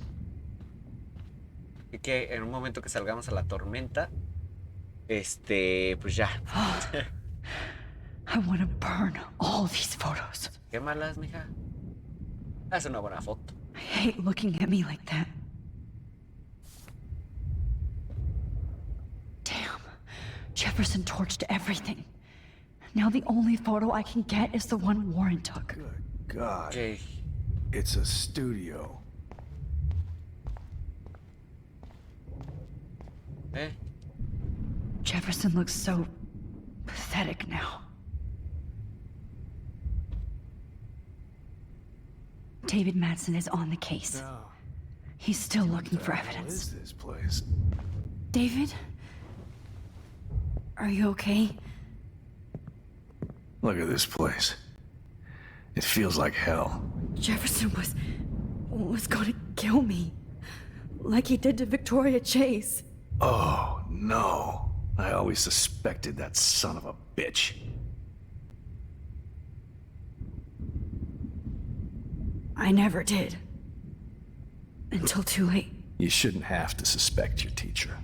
[SPEAKER 1] Y que en un momento que salgamos a la tormenta, pues ya.
[SPEAKER 8] I want to burn all these photos.
[SPEAKER 1] ¿Qué malas, mija? Haz una buena foto.
[SPEAKER 8] I hate looking at me like that. Damn. Jefferson torched everything. Now the only photo I can get is the one Warren took.
[SPEAKER 12] Good God.
[SPEAKER 1] Okay.
[SPEAKER 12] It's a studio.
[SPEAKER 8] Jefferson looks so pathetic now. David Madsen is on the case.
[SPEAKER 12] No.
[SPEAKER 8] He's still looking for
[SPEAKER 12] What
[SPEAKER 8] evidence.
[SPEAKER 12] is this place?
[SPEAKER 8] David? Are you okay?
[SPEAKER 12] Look at this place. It feels like hell.
[SPEAKER 8] Jefferson was going to kill me. Like he did to Victoria Chase.
[SPEAKER 12] Oh, no. I always suspected that son of a bitch.
[SPEAKER 8] I never did. Until too late.
[SPEAKER 12] You shouldn't have to suspect your teacher.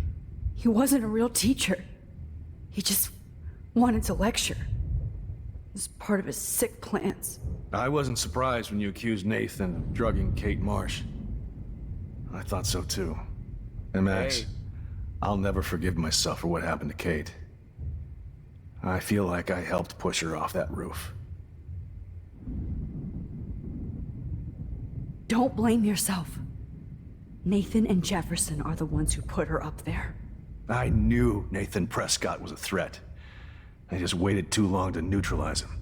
[SPEAKER 8] He wasn't a real teacher. He just wanted to lecture. It was part of his sick plans.
[SPEAKER 12] I wasn't surprised when you accused Nathan of drugging Kate Marsh. I thought so too. And Max,
[SPEAKER 1] Hey.
[SPEAKER 12] I'll never forgive myself for what happened to Kate. I feel like I helped push her off that roof.
[SPEAKER 8] Don't blame yourself. Nathan and Jefferson are the ones who put her up there.
[SPEAKER 12] I knew Nathan Prescott was a threat. I just waited too long to neutralize him.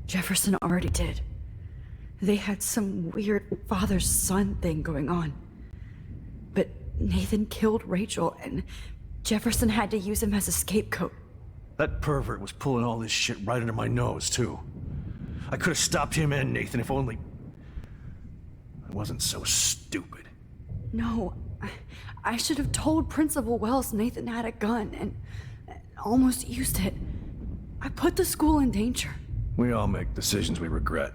[SPEAKER 8] Jefferson already did. They had some weird father-son thing going on. But Nathan killed Rachel, and Jefferson had to use him as a scapegoat.
[SPEAKER 12] That pervert was pulling all this shit right under my nose, too. I could have stopped him and Nathan if only... I wasn't so stupid.
[SPEAKER 8] No, I should have told Principal Wells Nathan had a gun and almost used it. I put the school in danger.
[SPEAKER 12] We all make decisions we regret.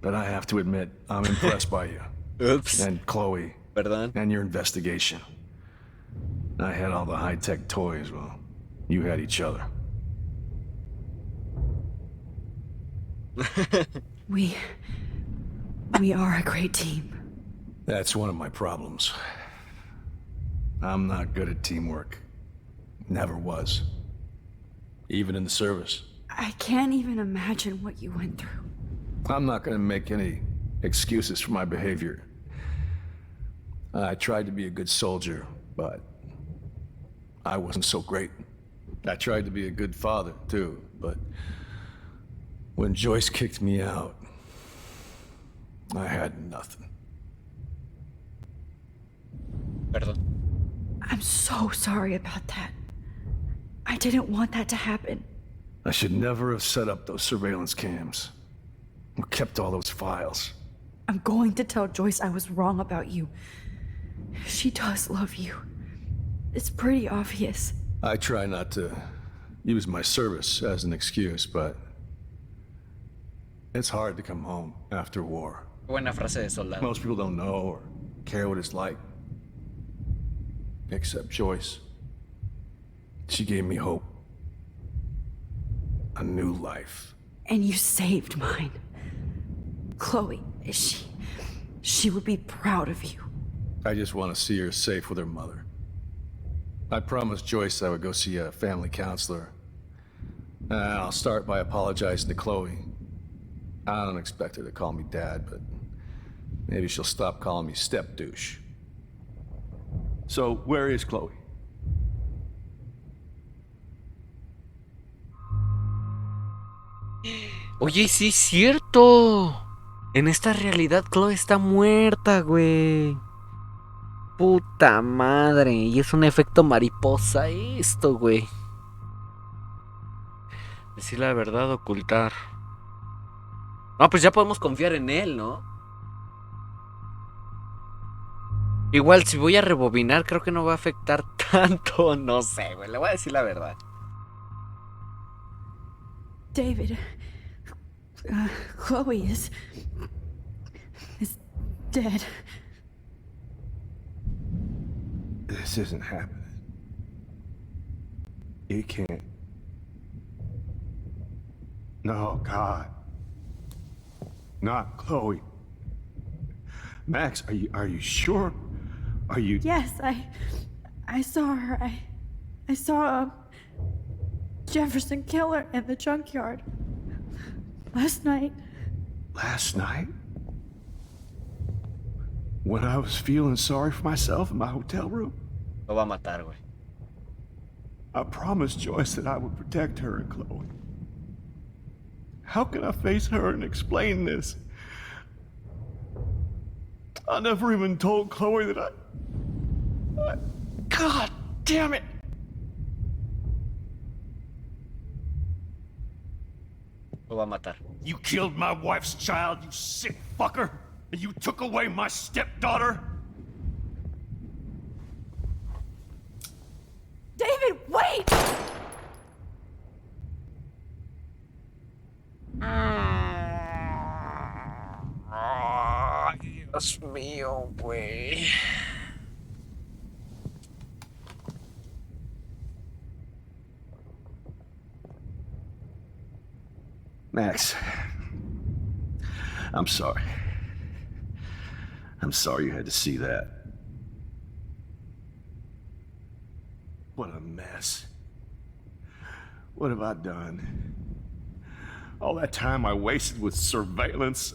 [SPEAKER 12] But I have to admit, I'm impressed by you.
[SPEAKER 1] Oops.
[SPEAKER 12] And Chloe.
[SPEAKER 1] Perdón.
[SPEAKER 12] And your investigation. I had all the high-tech toys, well, you had each other.
[SPEAKER 8] We are a great team.
[SPEAKER 12] That's one of my problems. I'm not good at teamwork. Never was. Even in the service.
[SPEAKER 8] I can't even imagine what you went through.
[SPEAKER 12] I'm not gonna make any excuses for my behavior. I tried to be a good soldier, but I wasn't so great. I tried to be a good father, too, but when Joyce kicked me out, I had nothing.
[SPEAKER 1] Perdón.
[SPEAKER 8] I'm so sorry about that. I didn't want that to happen.
[SPEAKER 12] I should never have set up those surveillance cams. Or kept all those files.
[SPEAKER 8] I'm going to tell Joyce I was wrong about you. She does love you. It's pretty obvious.
[SPEAKER 12] I try not to use my service as an excuse, but it's hard to come home after war.
[SPEAKER 1] Buena frase de soldado.
[SPEAKER 12] Most people don't know or care what it's like. Except Joyce. She gave me hope. A new life.
[SPEAKER 8] And you saved mine. Chloe, she would be proud of you.
[SPEAKER 12] I just want to see her safe with her mother.
[SPEAKER 16] I promised Joyce I would go see a family counselor. I'll start by apologizing to Chloe. I don't expect her to call me Dad, but maybe she'll stop calling me step douche.
[SPEAKER 12] So, where is Chloe?
[SPEAKER 1] Oye, sí es cierto. En esta realidad Chloe está muerta, güey. Puta madre. Y es un efecto mariposa esto, güey. Decir la verdad, ocultar. No, pues ya podemos confiar en él, ¿no? Igual, si voy a rebobinar, creo que no va a afectar tanto. No sé, güey. Le voy a decir la verdad.
[SPEAKER 8] David, Chloe is dead.
[SPEAKER 12] This isn't happening. It can't. No, God. Not Chloe. Max, are you sure? Are you...
[SPEAKER 8] Yes, I saw her. I saw Jefferson kill her in the junkyard last night.
[SPEAKER 12] Last night? When I was feeling sorry for myself in my hotel room?
[SPEAKER 1] Lo va a matar, güey.
[SPEAKER 12] I promised Joyce that I would protect her and Chloe. How can I face her and explain this? I never even told Chloe that I... God damn it!
[SPEAKER 1] Lo va a matar.
[SPEAKER 12] You killed my wife's child, you sick fucker! And you took away my stepdaughter?
[SPEAKER 8] David, wait!
[SPEAKER 1] Ay, Dios mío, güey.
[SPEAKER 12] Max, I'm sorry. I'm sorry you had to see that. What a mess. What have I done? All that time I wasted with surveillance.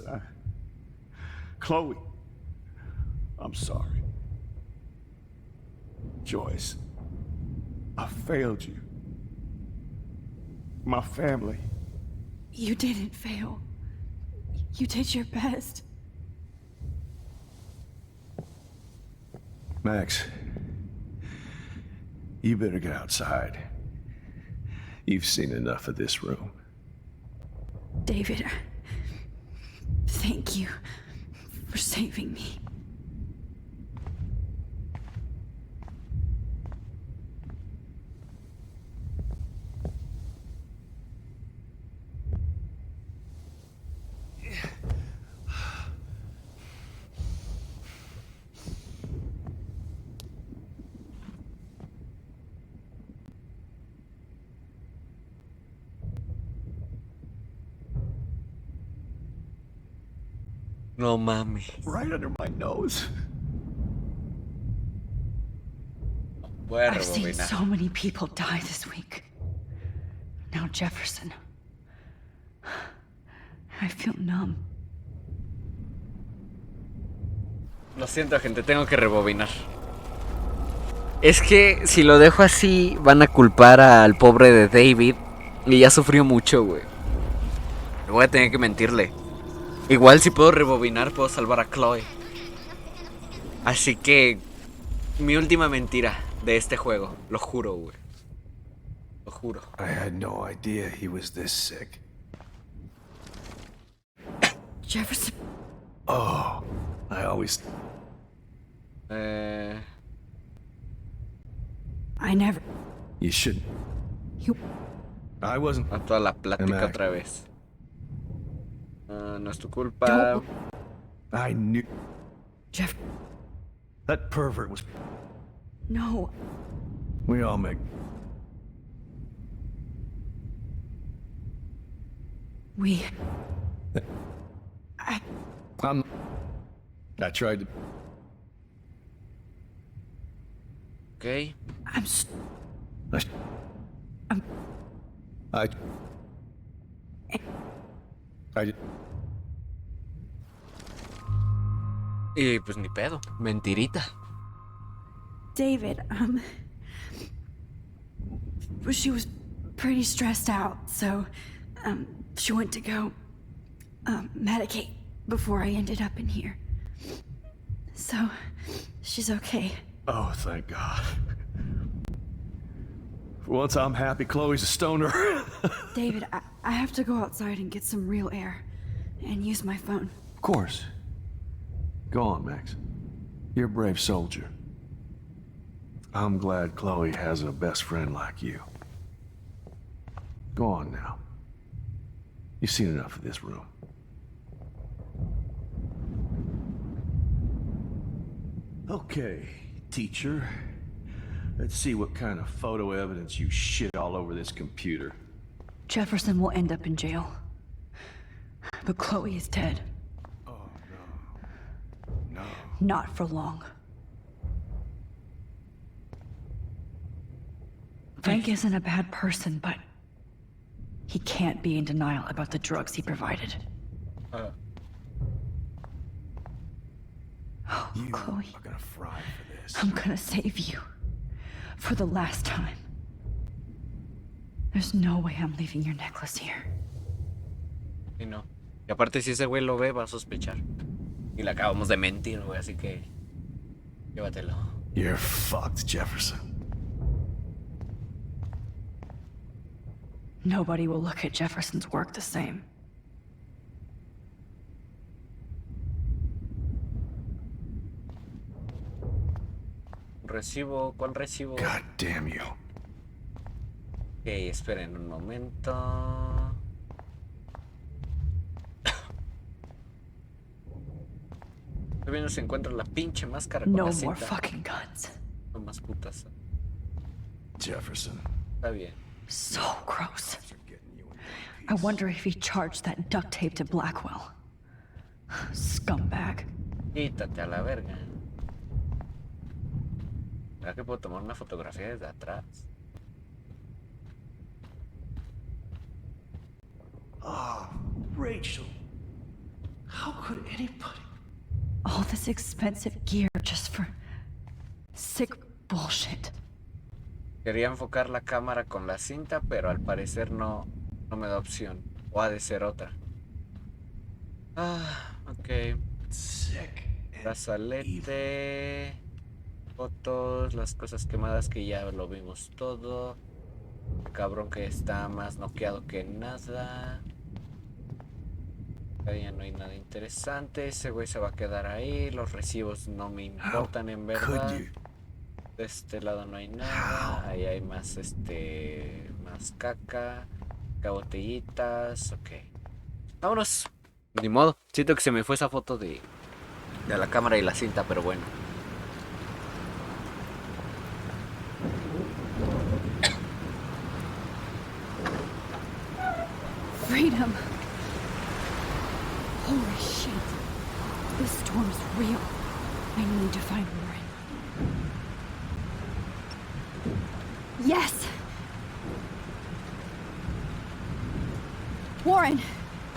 [SPEAKER 12] Chloe, I'm sorry. Joyce, I failed you. My family.
[SPEAKER 8] You didn't fail. You did your best.
[SPEAKER 12] Max, you better get outside. You've seen enough of this room.
[SPEAKER 8] David, thank you for saving me.
[SPEAKER 1] No mames.
[SPEAKER 12] Right under my nose.
[SPEAKER 1] Voy a
[SPEAKER 8] I've seen
[SPEAKER 1] rebobinar.
[SPEAKER 8] so many people die this week. Now Jefferson. I feel numb.
[SPEAKER 1] Lo siento, gente, tengo que rebobinar. Es que si lo dejo así, van a culpar al pobre de David. Y ya sufrió mucho, güey. Voy a tener que mentirle. Igual si puedo rebobinar, puedo salvar a Chloe. Así que... mi última mentira de este juego. Lo juro, güey. Lo juro.
[SPEAKER 16] I had no idea he was this sick.
[SPEAKER 8] Jefferson.
[SPEAKER 16] Oh, I always...
[SPEAKER 8] I never...
[SPEAKER 16] You shouldn't.
[SPEAKER 8] You...
[SPEAKER 16] I wasn't...
[SPEAKER 1] A toda la plática otra vez. No es tu culpa.
[SPEAKER 12] I knew...
[SPEAKER 8] Jeff...
[SPEAKER 12] That pervert was...
[SPEAKER 8] No.
[SPEAKER 16] We all make...
[SPEAKER 8] We...
[SPEAKER 16] I tried to...
[SPEAKER 1] Ok. Y pues ni pedo, mentirita.
[SPEAKER 8] David, she was pretty stressed out, so, she went to go, medicate before I ended up in here. So, she's okay.
[SPEAKER 12] Oh, thank God. For once I'm happy Chloe's a stoner.
[SPEAKER 8] David, I have to go outside and get some real air, and use my phone.
[SPEAKER 12] Of course. Go on, Max. You're a brave soldier. I'm glad Chloe has a best friend like you. Go on now. You've seen enough of this room. Okay, teacher. Let's see what kind of photo evidence you shit all over this computer.
[SPEAKER 8] Jefferson will end up in jail. But Chloe is dead.
[SPEAKER 12] Oh, no. No.
[SPEAKER 8] Not for long. Frank isn't a bad person, but he can't be in denial about the drugs he provided. Oh,
[SPEAKER 12] You
[SPEAKER 8] Chloe,
[SPEAKER 12] are gonna fry for this.
[SPEAKER 8] I'm gonna save you. For the last time. There's no way I'm leaving your necklace here.
[SPEAKER 1] Y no. Y aparte si ese güey lo ve va a sospechar. Y le acabamos de mentir, güey, así que llévatelo.
[SPEAKER 12] You're fucked, Jefferson.
[SPEAKER 8] Nobody will look at Jefferson's work the same.
[SPEAKER 1] Recibo, ¿cuál recibo?
[SPEAKER 12] God damn you.
[SPEAKER 1] Ok, esperen un momento. Todavía no se encuentra la pinche máscara con
[SPEAKER 8] No
[SPEAKER 1] la
[SPEAKER 8] more
[SPEAKER 1] cinta.
[SPEAKER 8] fucking guns.
[SPEAKER 1] No más putas.
[SPEAKER 12] Jefferson.
[SPEAKER 1] Está bien.
[SPEAKER 8] So gross. I wonder if he charged that duct tape to Blackwell. Scumbag.
[SPEAKER 1] Quítate a la verga. ¿Será que puedo tomar una fotografía desde atrás?
[SPEAKER 12] Oh, Rachel. How could anybody?
[SPEAKER 8] All this expensive gear just for sick bullshit.
[SPEAKER 1] Quería enfocar la cámara con la cinta, pero al parecer no me da opción. O ha de ser otra. Ah, ok. Brazalete. Fotos, las cosas quemadas que ya lo vimos todo. El cabrón que está más noqueado que nada. Acá ya no hay nada interesante. Ese güey se va a quedar ahí. Los recibos no me importan en verdad. De este lado no hay nada. Ahí hay más más caca. Acá botellitas. Ok. Vámonos. Ni modo. Siento que se me fue esa foto de la cámara y la cinta, pero bueno.
[SPEAKER 8] Freedom. Holy shit. This storm's real. I need to find Warren. Yes! Warren,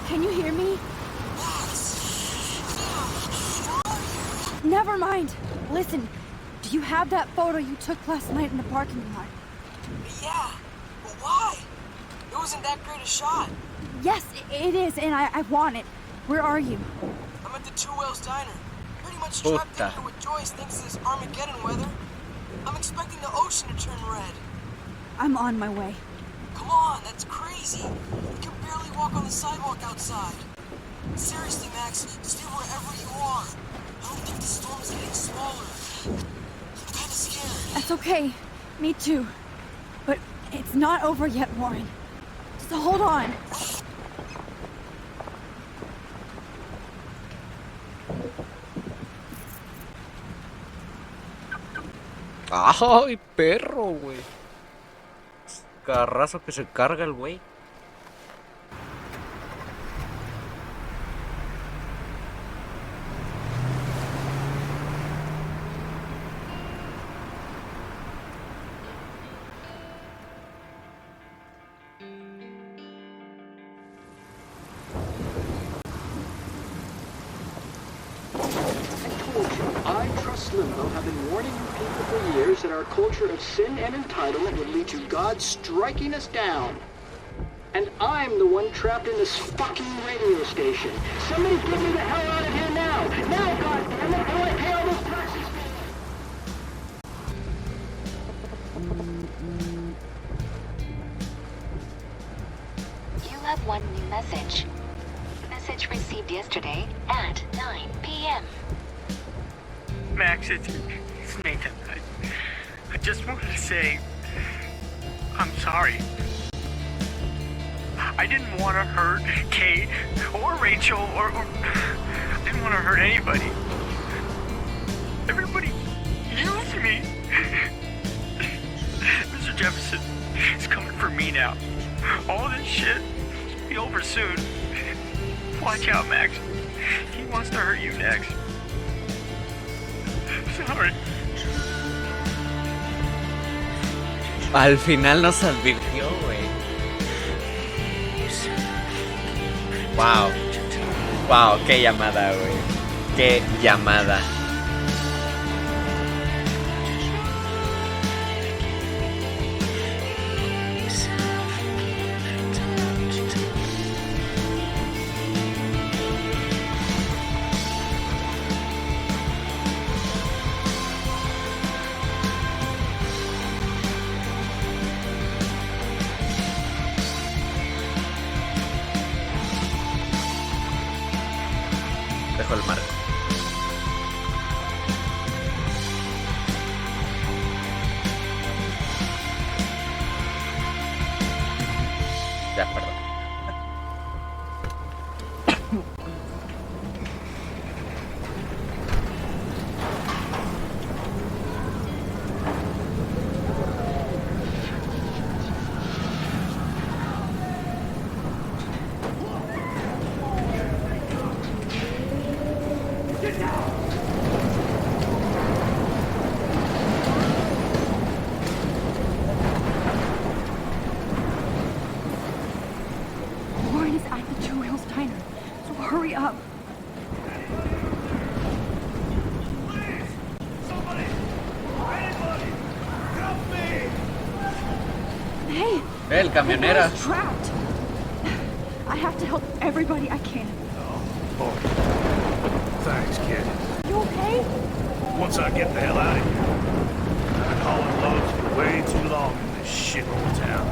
[SPEAKER 8] can you hear me? Never mind. Listen, do you have that photo you took last night in the parking lot?
[SPEAKER 17] Yeah, but why? It wasn't that great a shot.
[SPEAKER 8] Yes, it is, and I want it. Where are you?
[SPEAKER 17] I'm at the Two Whales Diner. Pretty much strapped in here with Joyce thinks this Armageddon weather. I'm expecting the ocean to turn red.
[SPEAKER 8] I'm on my way.
[SPEAKER 17] Come on, that's crazy. You can barely walk on the sidewalk outside. Seriously, Max, stay wherever you are. I don't think the storm is getting smaller. I'm kinda scared.
[SPEAKER 8] That's okay. Me too. But it's not over yet, Warren. So hold on.
[SPEAKER 1] ¡Ay, perro, güey! Carrazo que se carga el güey.
[SPEAKER 18] this limo have been warning you people for years that our culture of sin and entitlement would lead to God striking us down. And I'm the one trapped in this fucking radio station. Somebody get me the hell out of here now! Now, goddammit, how do I pay all those taxes?
[SPEAKER 19] You have one new message. Message received yesterday at 9 p.m.
[SPEAKER 20] Max, it's Nathan. I just wanted to say I'm sorry. I didn't want to hurt Kate or Rachel or I didn't want to hurt anybody. Everybody used me. Mr. Jefferson is coming for me now. All this shit will be over soon. Watch out, Max. He wants to hurt you next. Sorry.
[SPEAKER 1] Al final nos advirtió, güey. Wow. Wow, qué llamada, güey. Qué llamada. Dejo el marco. Ya, perdón.
[SPEAKER 8] Lauren is at the Two Whales Diner, so hurry up. Hey!
[SPEAKER 1] El camionera.
[SPEAKER 8] The boy's trapped. I have to help everybody I can.
[SPEAKER 12] Oh, thanks, kid.
[SPEAKER 8] You okay?
[SPEAKER 12] Once I get the hell out of here, I've been hauling loads for way too long in this shithole town.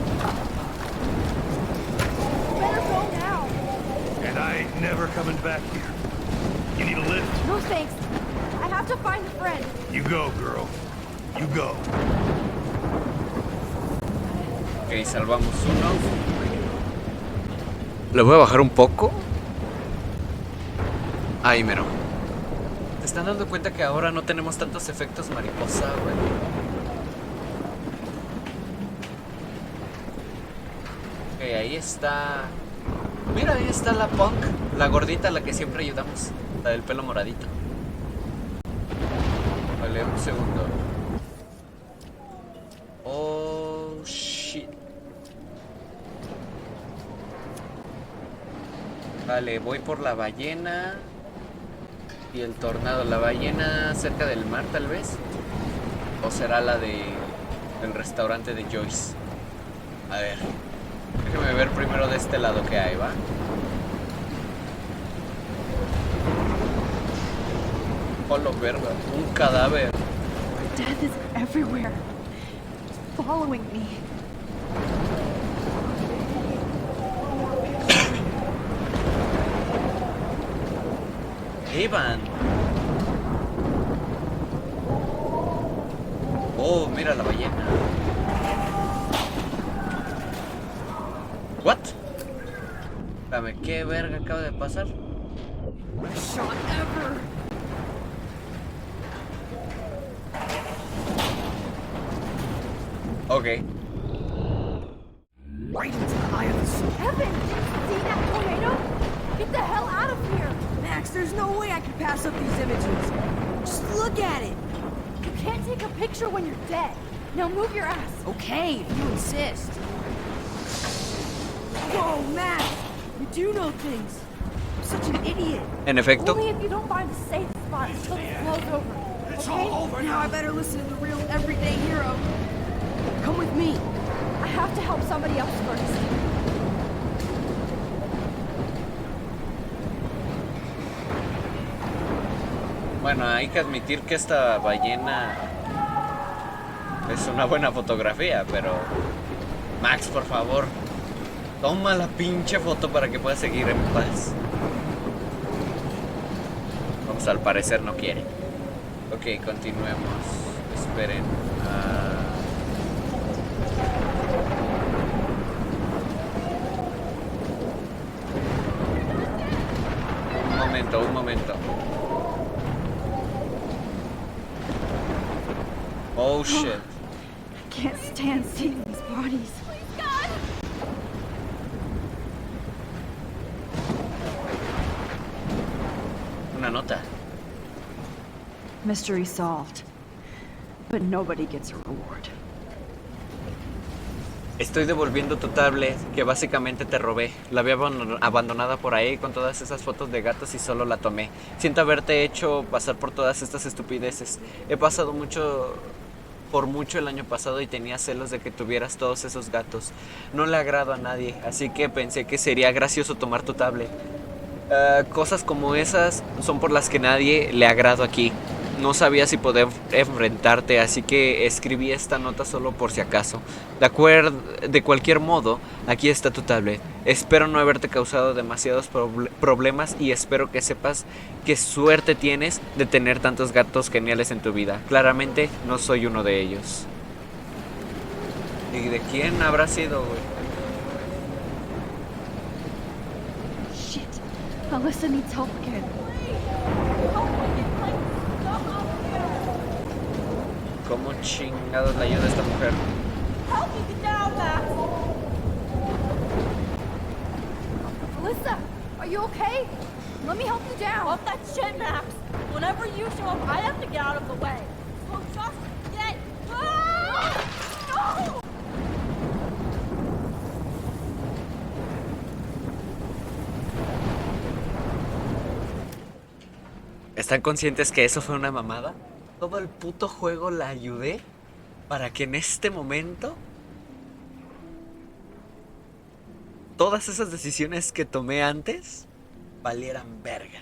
[SPEAKER 8] Better go now.
[SPEAKER 12] And I ain't never coming back here. You need a lift?
[SPEAKER 8] No thanks. I have to find a friend.
[SPEAKER 12] You go, girl. You go.
[SPEAKER 1] Ok, salvamos uno. Lo voy a bajar un poco. Ahí mero. ¿Te están dando cuenta que ahora no tenemos tantos efectos mariposa, güey? Ok, ahí está. Mira, ahí está la punk. La gordita, la que siempre ayudamos. La del pelo moradito. Vale, un segundo. Oh, shit. Vale, voy por la ballena y el tornado. La ballena cerca del mar, tal vez. O será la de el restaurante de Joyce. A ver, déjame ver primero de este lado que hay, ¿va? Hola, verga, un cadáver.
[SPEAKER 8] Death is everywhere. It's following me.
[SPEAKER 1] Evan. Oh, mira la ballena. What? Dame, ¿qué verga acaba de pasar?
[SPEAKER 8] Shot ever.
[SPEAKER 1] Okay.
[SPEAKER 8] Right into the eye of the storm. Evan, see that tornado? Get the hell out of here!
[SPEAKER 21] Max, there's no way I can pass up these images. Just look at it.
[SPEAKER 8] You can't take a picture when you're dead. Now move your ass.
[SPEAKER 21] Okay, if you insist. Whoa, Max! You do know things. I'm such an idiot.
[SPEAKER 1] En efecto.
[SPEAKER 8] Only if you don't find a safe spot until this blows over.
[SPEAKER 21] It's all over now. I better listen to the real everyday hero. Come with me.
[SPEAKER 2] I have to help somebody else first.
[SPEAKER 1] Bueno, hay que admitir que esta ballena es una buena fotografía, pero... Max, por favor, toma la pinche foto para que pueda seguir en paz. Pues al parecer no quiere. Ok, continuemos. Esperen. Un momento. Oh shit.
[SPEAKER 8] I can't stand seeing these bodies.
[SPEAKER 1] Una nota.
[SPEAKER 8] Mystery solved. But nobody gets a reward.
[SPEAKER 1] Estoy devolviendo tu tablet que básicamente te robé. La había abandonada por ahí con todas esas fotos de gatos y solo la tomé. Siento haberte hecho pasar por todas estas estupideces. He pasado por mucho el año pasado y tenía celos de que tuvieras todos esos gatos. No le agrado a nadie, así que pensé que sería gracioso tomar tu tablet. Cosas como esas son por las que nadie le agrado aquí. No sabía si poder enfrentarte, así que escribí esta nota solo por si acaso. De cualquier modo, aquí está tu tablet. Espero no haberte causado demasiados problemas y espero que sepas qué suerte tienes de tener tantos gatos geniales en tu vida. Claramente no soy uno de ellos. ¿Y de quién habrá sido, güey?
[SPEAKER 8] Shit. Alyssa needs help again.
[SPEAKER 1] ¿Cómo chingados le ayuda a esta mujer?
[SPEAKER 2] Help me get down, Max! Alyssa, are you okay? Let me help you down. Off that shit, Max. Whenever you show up, I have to get out of the way. So just get... Ah! No!
[SPEAKER 1] ¿Están conscientes que eso fue una mamada? Todo el puto juego la ayudé para que en este momento todas esas decisiones que tomé antes valieran verga.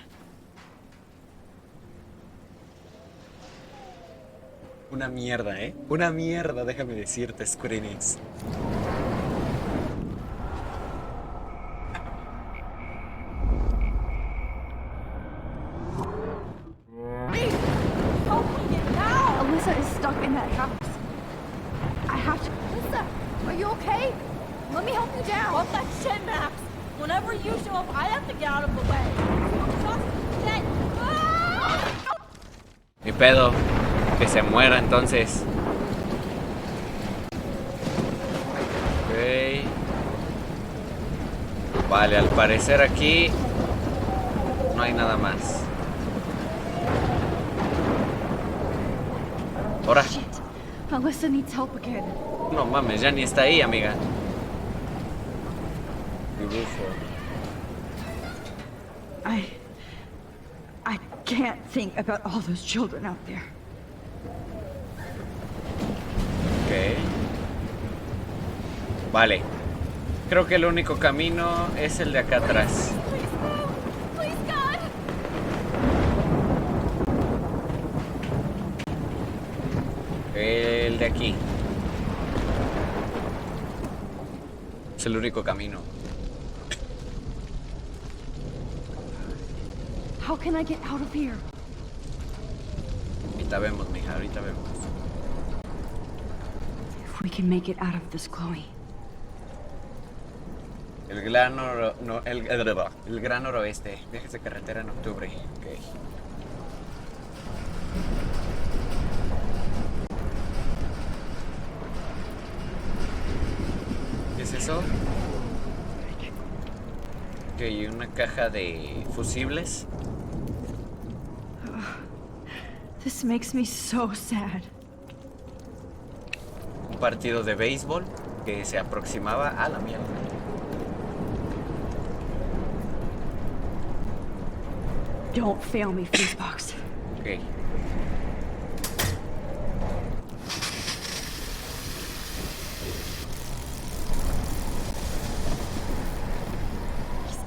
[SPEAKER 1] Una mierda, una mierda, déjame decirte, Square Enix.
[SPEAKER 8] Alyssa is stuck in that house. I have to...
[SPEAKER 2] Alyssa, are you okay? Let me help you down. Off that shit, Max. Whenever you show up, I have to get out of the way. So just get... Ah!
[SPEAKER 1] Ni pedo, que se muera entonces. Ok. Vale, al parecer aquí no hay nada más. Ahora.
[SPEAKER 8] Alyssa needs help again.
[SPEAKER 1] No mames, ya ni está ahí, amiga. Dibujo.
[SPEAKER 8] I can't think about all those children out there.
[SPEAKER 1] Ok. Vale. Creo que el único camino es el de acá atrás. El de aquí. Es el único camino.
[SPEAKER 8] How can I get out of here?
[SPEAKER 1] Ahorita vemos, mija, ahorita vemos.
[SPEAKER 8] If we can make it out of this, Chloe.
[SPEAKER 1] El gran noroeste. Viajes de carretera en octubre. Ok. ¿Qué es eso? Ok, una caja de fusibles.
[SPEAKER 8] This makes me so sad.
[SPEAKER 1] Un partido de béisbol que se aproximaba a la mierda.
[SPEAKER 8] Don't fail me, Fusebox.
[SPEAKER 1] Ok.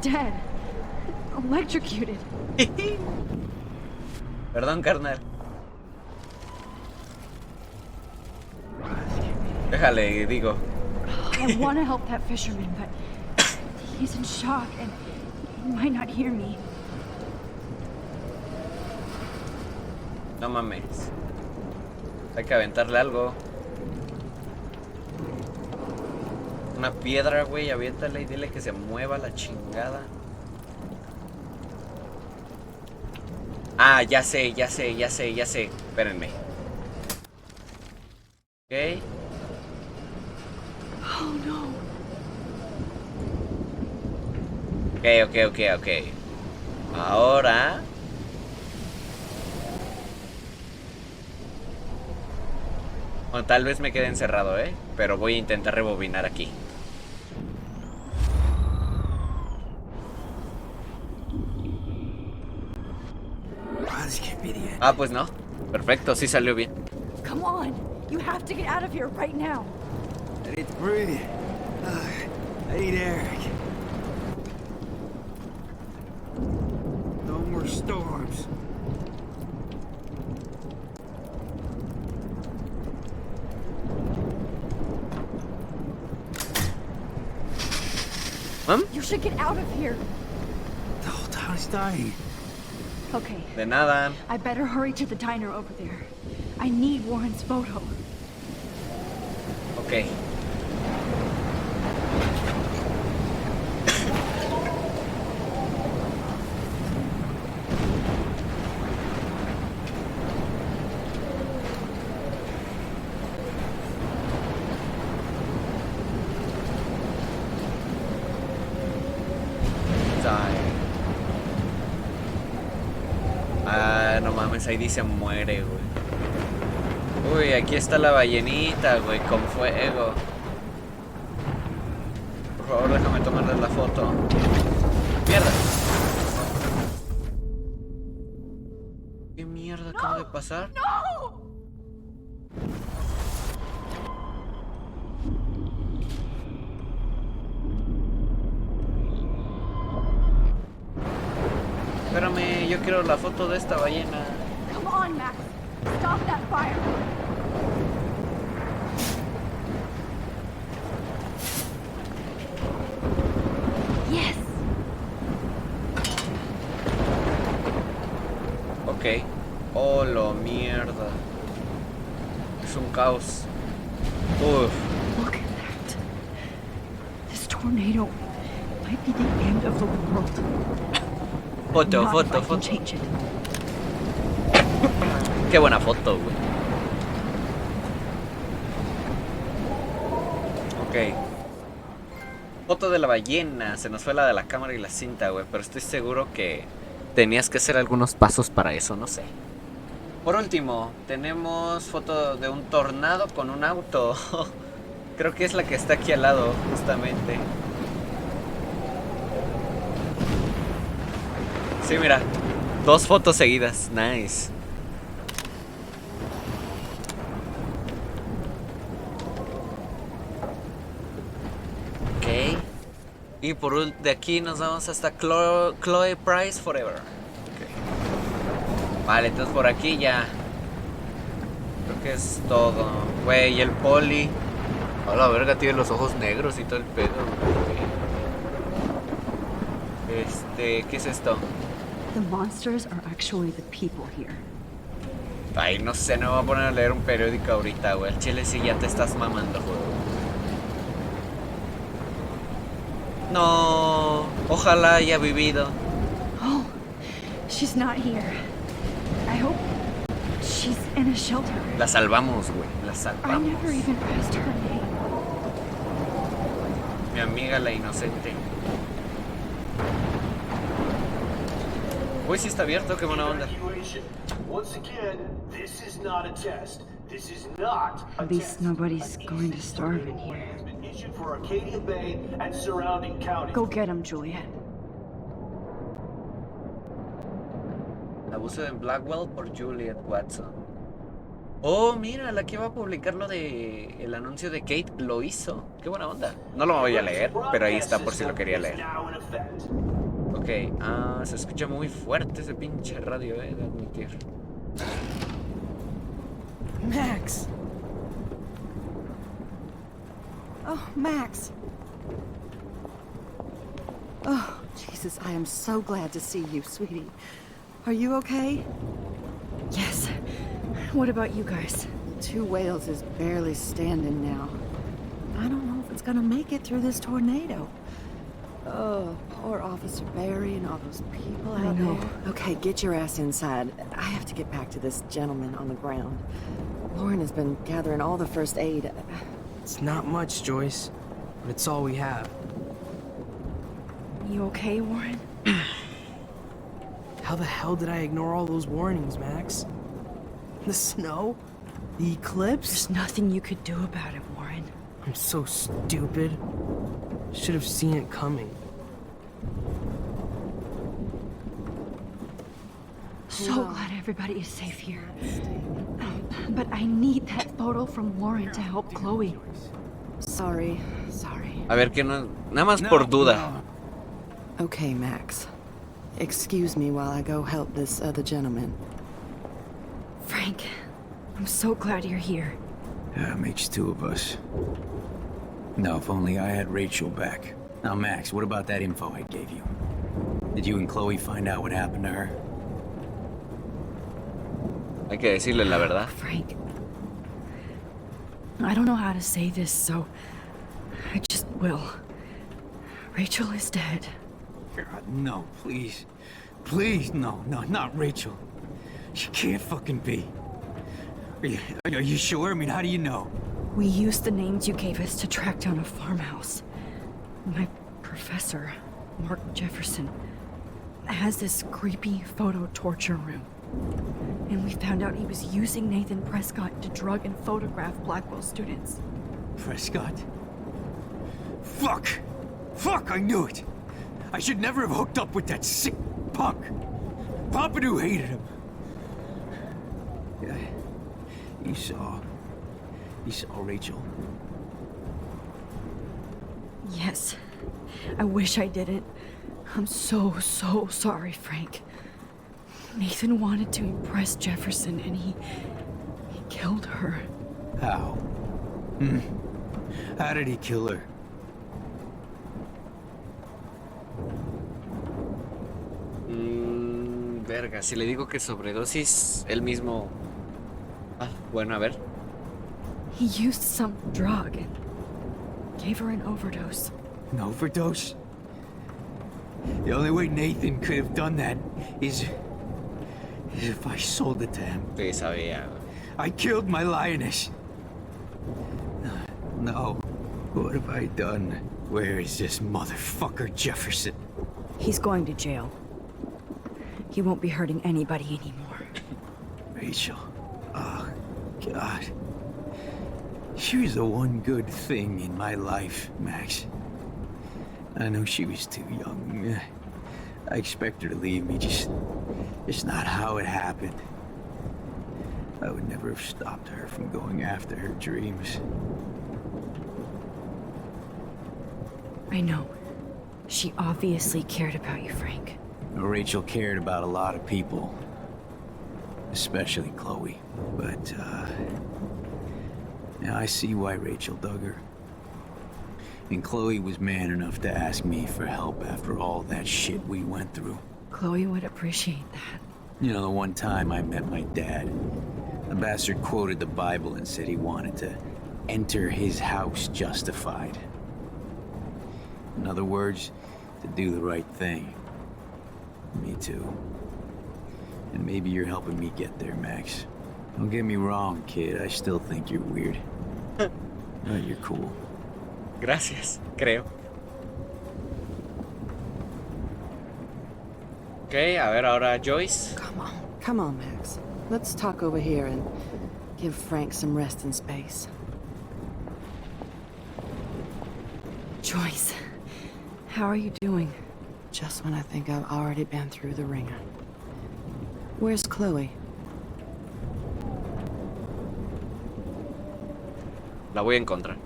[SPEAKER 8] dead. Electrocuted.
[SPEAKER 1] Perdón, carnal. Déjale, digo.
[SPEAKER 8] I want to help that fisherman, but he's in shock and he might not hear me.
[SPEAKER 1] No mames. Hay que aventarle algo. Una piedra, güey, aviéntale y dile que se mueva la chingada. Ah, ya sé. Espérenme. Ok.
[SPEAKER 8] Oh no.
[SPEAKER 1] Ok. Ahora. Bueno, tal vez me quede encerrado, pero voy a intentar rebobinar aquí. Ah, pues no. Perfecto, sí salió bien.
[SPEAKER 8] Come on. You have to get out of here right now.
[SPEAKER 5] I need to breathe. I need air. No more storms.
[SPEAKER 8] You should get out of here.
[SPEAKER 5] The whole town is dying.
[SPEAKER 8] Okay.
[SPEAKER 1] De nada.
[SPEAKER 8] I better hurry to the diner over there. I need Warren's photo.
[SPEAKER 1] Ok. Ah, no mames, ahí dice muere, güey. Uy, aquí está la ballenita, güey, con fuego. Por favor, déjame tomarle la foto. ¡Mierda! ¿Qué mierda acaba de pasar?
[SPEAKER 8] ¡No!
[SPEAKER 1] Espérame, yo quiero la foto de esta ballena.
[SPEAKER 8] Come on, Max. Stop that fire. Yes.
[SPEAKER 1] Ok. Oh, lo mierda. Es un caos. Uf.
[SPEAKER 8] Look at that. This tornado might be the end of the world.
[SPEAKER 1] Foto.
[SPEAKER 8] Change it.
[SPEAKER 1] Qué buena foto, güey. Ok. Foto de la ballena. Se nos fue la de la cámara y la cinta, güey. Pero estoy seguro que tenías que hacer algunos pasos para eso, no sé. Por último, tenemos foto de un tornado con un auto. Creo que es la que está aquí al lado, justamente. Sí, mira. 2 fotos seguidas. Nice. Ok. Y de aquí nos vamos hasta Chloe Price Forever. Okay. Vale, entonces por aquí ya. Creo que es todo. Güey, y el poli. A la verga, tiene los ojos negros y todo el pedo. Okay. ¿Qué es esto?
[SPEAKER 8] The monsters are actually the people here.
[SPEAKER 1] Ay, no sé, no me voy a poner a leer un periódico ahorita, güey. El chile sí ya te estás mamando, güey. No, ojalá haya vivido.
[SPEAKER 8] Oh, she's not here. I hope she's in a shelter.
[SPEAKER 1] La salvamos, güey. La
[SPEAKER 8] I
[SPEAKER 1] salvamos.
[SPEAKER 8] never even asked her name.
[SPEAKER 1] Mi amiga la inocente. Uy, sí está abierto, qué buena onda.
[SPEAKER 4] Once again, this is not a test. This is not a
[SPEAKER 8] At least
[SPEAKER 4] test.
[SPEAKER 8] nobody's going to starve in here.
[SPEAKER 4] Has been issued for Arcadia Bay and surrounding counties.
[SPEAKER 8] Go get him, Juliet.
[SPEAKER 1] Abuso en Blackwell por Juliet Watson. Oh, mira, la que iba a publicar lo de el anuncio de Kate lo hizo. Qué buena onda. No lo voy a leer, pero ahí está por si lo quería leer.
[SPEAKER 4] Now in effect.
[SPEAKER 1] Ok, se escucha muy fuerte ese pinche radio, de admitir.
[SPEAKER 21] Max! Oh, Max. Oh, Jesus, I am so glad to see you, sweetie. Are you okay?
[SPEAKER 8] Yes. What about you guys?
[SPEAKER 21] Two Whales is barely standing now. I don't know if it's gonna make it through this tornado. Oh, poor Officer Barry and all those people out there. Okay, get your ass inside. I have to get back to this gentleman on the ground. Lauren has been gathering all the first aid.
[SPEAKER 11] It's not much, Joyce, but it's all we have.
[SPEAKER 8] You okay, Warren?
[SPEAKER 11] How the hell did I ignore all those warnings, Max? The snow? The eclipse?
[SPEAKER 8] There's nothing you could do about it, Warren.
[SPEAKER 11] I'm so stupid. Should have seen it coming.
[SPEAKER 8] So glad everybody is safe here. But I need that photo from Lauren to help Chloe.
[SPEAKER 21] Sorry.
[SPEAKER 1] A ver, que no... Nada más por duda.
[SPEAKER 21] Okay, Max. Excuse me while I go help this other gentleman.
[SPEAKER 8] Frank, I'm so glad you're here.
[SPEAKER 22] Yeah, makes two of us. Now, if only I had Rachel back. Now, Max, what about that info I gave you? Did you and Chloe find out what happened to her?
[SPEAKER 1] Hay que decirle la verdad.
[SPEAKER 8] Frank, I don't know how to say this, so I just will. Rachel is dead.
[SPEAKER 22] God, no, please. Please, no, not Rachel. She can't fucking be. Are you sure? I mean, how do you know?
[SPEAKER 8] We used the names you gave us to track down a farmhouse. My professor, Mark Jefferson, has this creepy photo torture room. And we found out he was using Nathan Prescott to drug and photograph Blackwell students.
[SPEAKER 22] Prescott? Fuck! Fuck, I knew it! I should never have hooked up with that sick punk! Pompidou hated him! Yeah, you saw Rachel?
[SPEAKER 8] Yes. I wish I didn't. I'm so sorry, Frank. Nathan wanted to impress Jefferson, and he killed her.
[SPEAKER 22] How? How did he kill her?
[SPEAKER 1] Verga, si le digo que sobredosis, él mismo... bueno, a ver.
[SPEAKER 8] He used some drug and gave her an overdose.
[SPEAKER 22] An overdose? The only way Nathan could have done that is if I sold it to him.
[SPEAKER 1] Sí, sabía.
[SPEAKER 22] I killed my lioness. No. What have I done? Where is this motherfucker Jefferson?
[SPEAKER 8] He's going to jail. He won't be hurting anybody anymore.
[SPEAKER 22] Rachel. Oh, God. She was the one good thing in my life, Max. I know she was too young. I expect her to leave me, just not how it happened. I would never have stopped her from going after her dreams.
[SPEAKER 8] I know. She obviously cared about you, Frank.
[SPEAKER 22] Rachel cared about a lot of people. Especially Chloe. But, now I see why Rachel dug her. And Chloe was man enough to ask me for help after all that shit we went through.
[SPEAKER 8] Chloe would appreciate that.
[SPEAKER 22] You know, the one time I met my dad, the bastard quoted the Bible and said he wanted to enter his house justified. In other words, to do the right thing. Me too. And maybe you're helping me get there, Max. Don't get me wrong, kid. I still think you're weird. But you're cool.
[SPEAKER 1] Gracias, creo. Ok, a ver ahora Joyce.
[SPEAKER 21] Come on, Max. Let's talk over here and give Frank some resting space.
[SPEAKER 8] Joyce, how are you doing?
[SPEAKER 21] Just when I think I've already been through the ringer. Where's Chloe?
[SPEAKER 1] La voy a encontrar.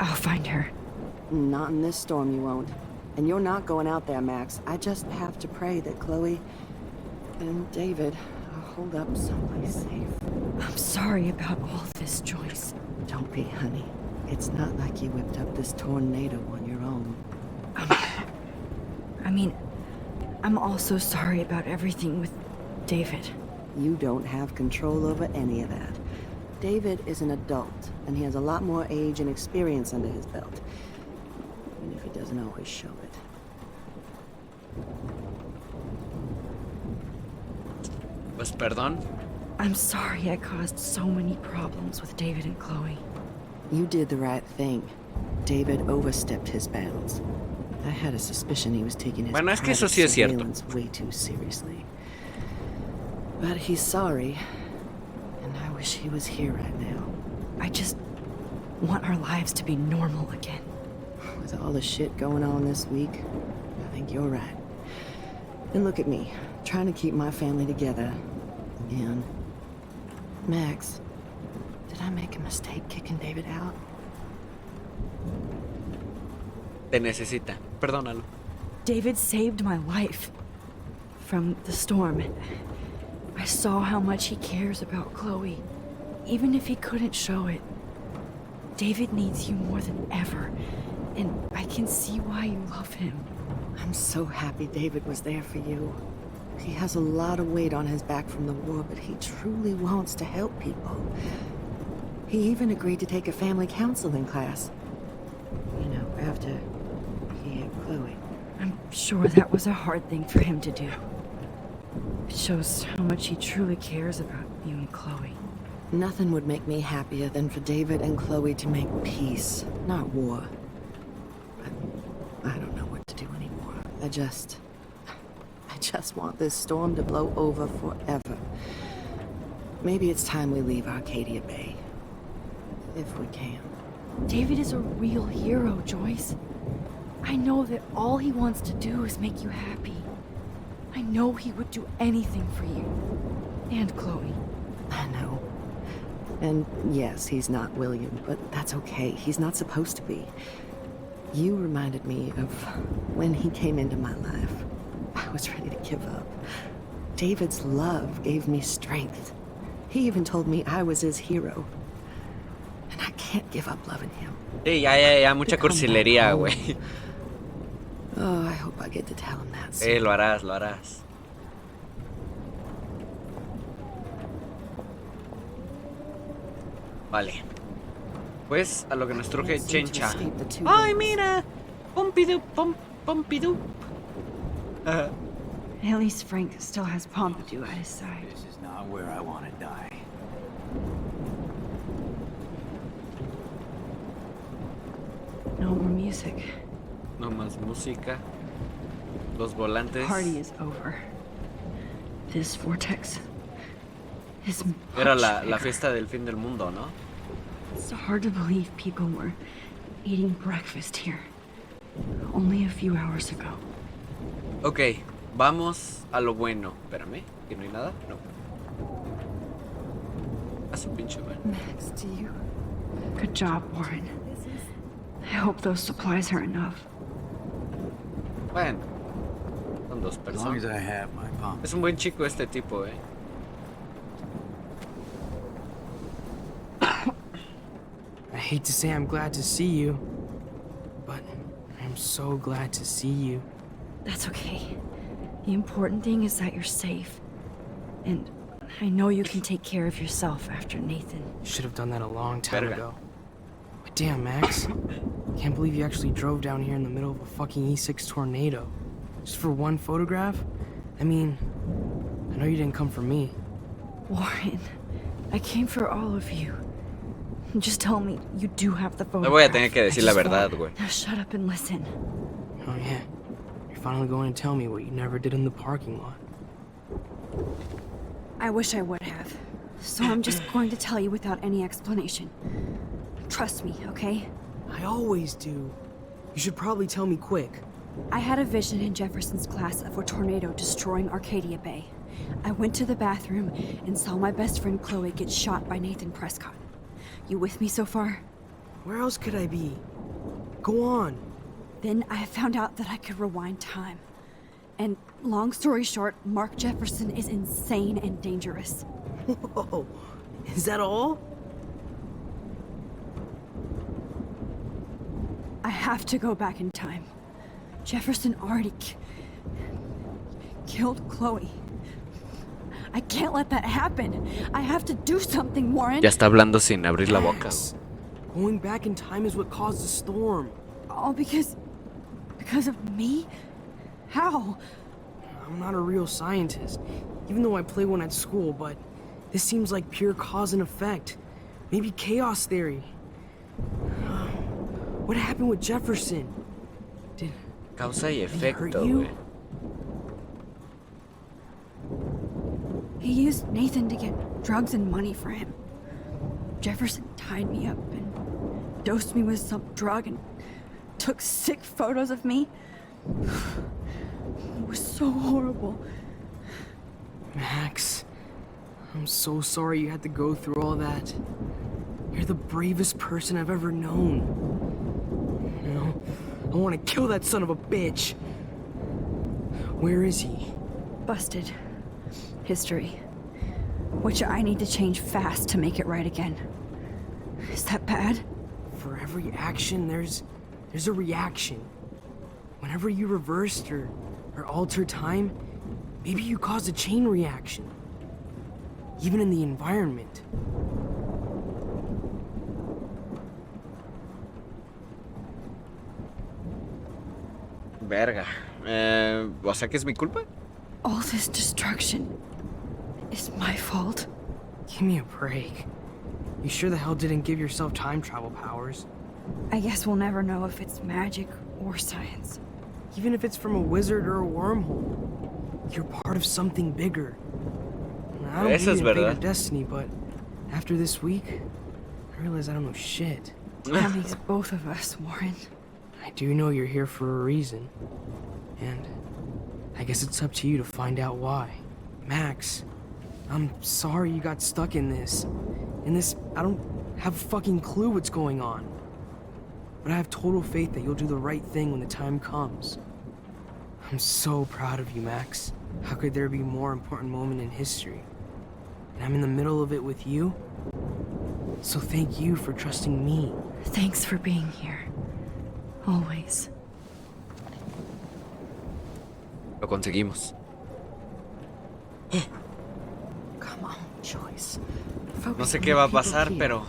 [SPEAKER 8] I'll find her.
[SPEAKER 21] Not in this storm, you won't.
[SPEAKER 15] And you're not going out there, Max. I just have to pray that Chloe and David are holed up someplace safe.
[SPEAKER 8] I'm sorry about all this, Joyce.
[SPEAKER 15] Don't be, honey. It's not like you whipped up this tornado on your own.
[SPEAKER 8] I mean, I'm also sorry about everything with David.
[SPEAKER 15] You don't have control over any of that. David is an adult, and he has a lot more age and experience under his belt. Even if he doesn't always show it.
[SPEAKER 1] Pues perdón.
[SPEAKER 8] I'm sorry I caused so many problems with David and Chloe.
[SPEAKER 15] You did the right thing. David overstepped his bounds. I had a suspicion he was taking his
[SPEAKER 1] bueno, es que eso sí es cierto.
[SPEAKER 15] Way too seriously. But he's sorry, and I wish he was here right now.
[SPEAKER 8] I just want our lives to be normal again.
[SPEAKER 15] With all the shit going on this week, I think you're right. And look at me, trying to keep my family together. Again. Max, did I make a mistake kicking David out?
[SPEAKER 1] Te necesita. Perdónalo.
[SPEAKER 8] David saved my life from the storm. I saw how much he cares about Chloe, even if he couldn't show it. David needs you more than ever, and I can see why you love him.
[SPEAKER 15] I'm so happy David was there for you. He has a lot of weight on his back from the war, but he truly wants to help people. He even agreed to take a family counseling class. You know, after he had Chloe.
[SPEAKER 8] I'm sure that was a hard thing for him to do. It shows how much he truly cares about you and Chloe.
[SPEAKER 15] Nothing would make me happier than for David and Chloe to make peace, not war. I don't know what to do anymore. I just want this storm to blow over forever. Maybe it's time we leave Arcadia Bay. If we can.
[SPEAKER 8] David is a real hero, Joyce. I know that all he wants to do is make you happy. I know he would do anything for you. And Chloe.
[SPEAKER 15] I know. And yes, he's not William, but that's okay. He's not supposed to be. You reminded me of when he came into my life. I was ready to give up. David's love gave me strength. He even told me I was his hero. And I can't give up loving him.
[SPEAKER 1] Sí, ya, mucha cursilería, güey.
[SPEAKER 15] Oh, I hope I get to tell him that soon.
[SPEAKER 1] Lo harás. Vale. Pues a lo que nos truje Chencha. ¡Ay, mira! Pompidou.
[SPEAKER 8] At least Frank still has Pompidou at his side.
[SPEAKER 22] This is not where I want to die.
[SPEAKER 8] No more music.
[SPEAKER 1] No más música. Los volantes.
[SPEAKER 8] The party is over. This vortex is
[SPEAKER 1] Era la fiesta del fin del mundo, ¿no?
[SPEAKER 8] It's hard to believe people were eating breakfast here only a few hours ago.
[SPEAKER 1] Ok, vamos a lo bueno. Espérame, ¿que no hay nada? No. Haz un pinche bueno.
[SPEAKER 8] Max, do you? Good job, Warren. I hope those supplies are enough.
[SPEAKER 1] Bueno, son dos
[SPEAKER 22] As long as
[SPEAKER 1] personas.
[SPEAKER 22] I have my pump.
[SPEAKER 1] Es un buen chico este tipo,
[SPEAKER 11] I hate to say I'm glad to see you, but I'm so glad to see you.
[SPEAKER 8] That's okay. The important thing is that you're safe. And I know you can take care of yourself after Nathan.
[SPEAKER 11] You should have done that a long time ago. But damn, Max. Can't believe you actually drove down here in the middle of a fucking E6 tornado. Just for one photograph? I mean, I know you didn't come for me.
[SPEAKER 8] Warren, I came for all of you. Just tell me you do have the photograph.
[SPEAKER 1] No voy a tener que decir la verdad, güey.
[SPEAKER 8] Now shut up and listen.
[SPEAKER 11] Oh yeah. You're finally going to tell me what you never did in the parking lot.
[SPEAKER 2] I wish I would have. So I'm just going to tell you without any explanation. Trust me, okay?
[SPEAKER 11] I always do. You should probably tell me quick.
[SPEAKER 2] I had a vision in Jefferson's class of a tornado destroying Arcadia Bay. I went to the bathroom and saw my best friend Chloe get shot by Nathan Prescott. You with me so far?
[SPEAKER 11] Where else could I be? Go on.
[SPEAKER 8] Then I found out that I could rewind time. And long story short, Mark Jefferson is insane and dangerous.
[SPEAKER 11] Whoa, is that all?
[SPEAKER 8] I have to go back in time. Jefferson already killed Chloe. I can't let that happen. I have to do something, Warren.
[SPEAKER 1] Ya está hablando sin abrir la boca.
[SPEAKER 11] Going back in time is what caused the storm.
[SPEAKER 8] All because of me? How?
[SPEAKER 11] I'm not a real scientist, even though I play one at school, but this seems like pure cause and effect. Maybe chaos theory. What happened with Jefferson?
[SPEAKER 1] Causa y efecto,
[SPEAKER 8] you? He used Nathan to get drugs and money for him. Jefferson tied me up and dosed me with some drug and took sick photos of me. It was so horrible.
[SPEAKER 11] Max, I'm so sorry you had to go through all that. You're the bravest person I've ever known. You know, I want to kill that son of a bitch. Where is he?
[SPEAKER 8] Busted. History. Which I need to change fast to make it right again. Is that bad?
[SPEAKER 11] For every action, there's a reaction. Whenever you reversed or altered time, maybe you caused a chain reaction. Even in the environment.
[SPEAKER 1] Verga. O sea que es mi culpa?
[SPEAKER 8] All this destruction is my fault.
[SPEAKER 11] Give me a break. You sure the hell didn't give yourself time travel powers?
[SPEAKER 8] I guess we'll never know if it's magic or science.
[SPEAKER 11] Even if it's from a wizard or a wormhole, you're part of something bigger. I don't believe in fate or destiny, but after this week, I realize I don't know shit.
[SPEAKER 8] That makes both of us, Warren.
[SPEAKER 11] I do know you're here for a reason, and I guess it's up to you to find out why. Max, I'm sorry you got stuck in this. I don't have a fucking clue what's going on. But I have total faith that you'll do the right thing when the time comes. I'm so proud of you, Max. How could there be a more important moment in history? And I'm in the middle of it with you. So thank you for trusting me.
[SPEAKER 8] Thanks for being here. Always.
[SPEAKER 1] Lo conseguimos.
[SPEAKER 8] Come on, Joyce.
[SPEAKER 1] No sé qué va a pasar, pero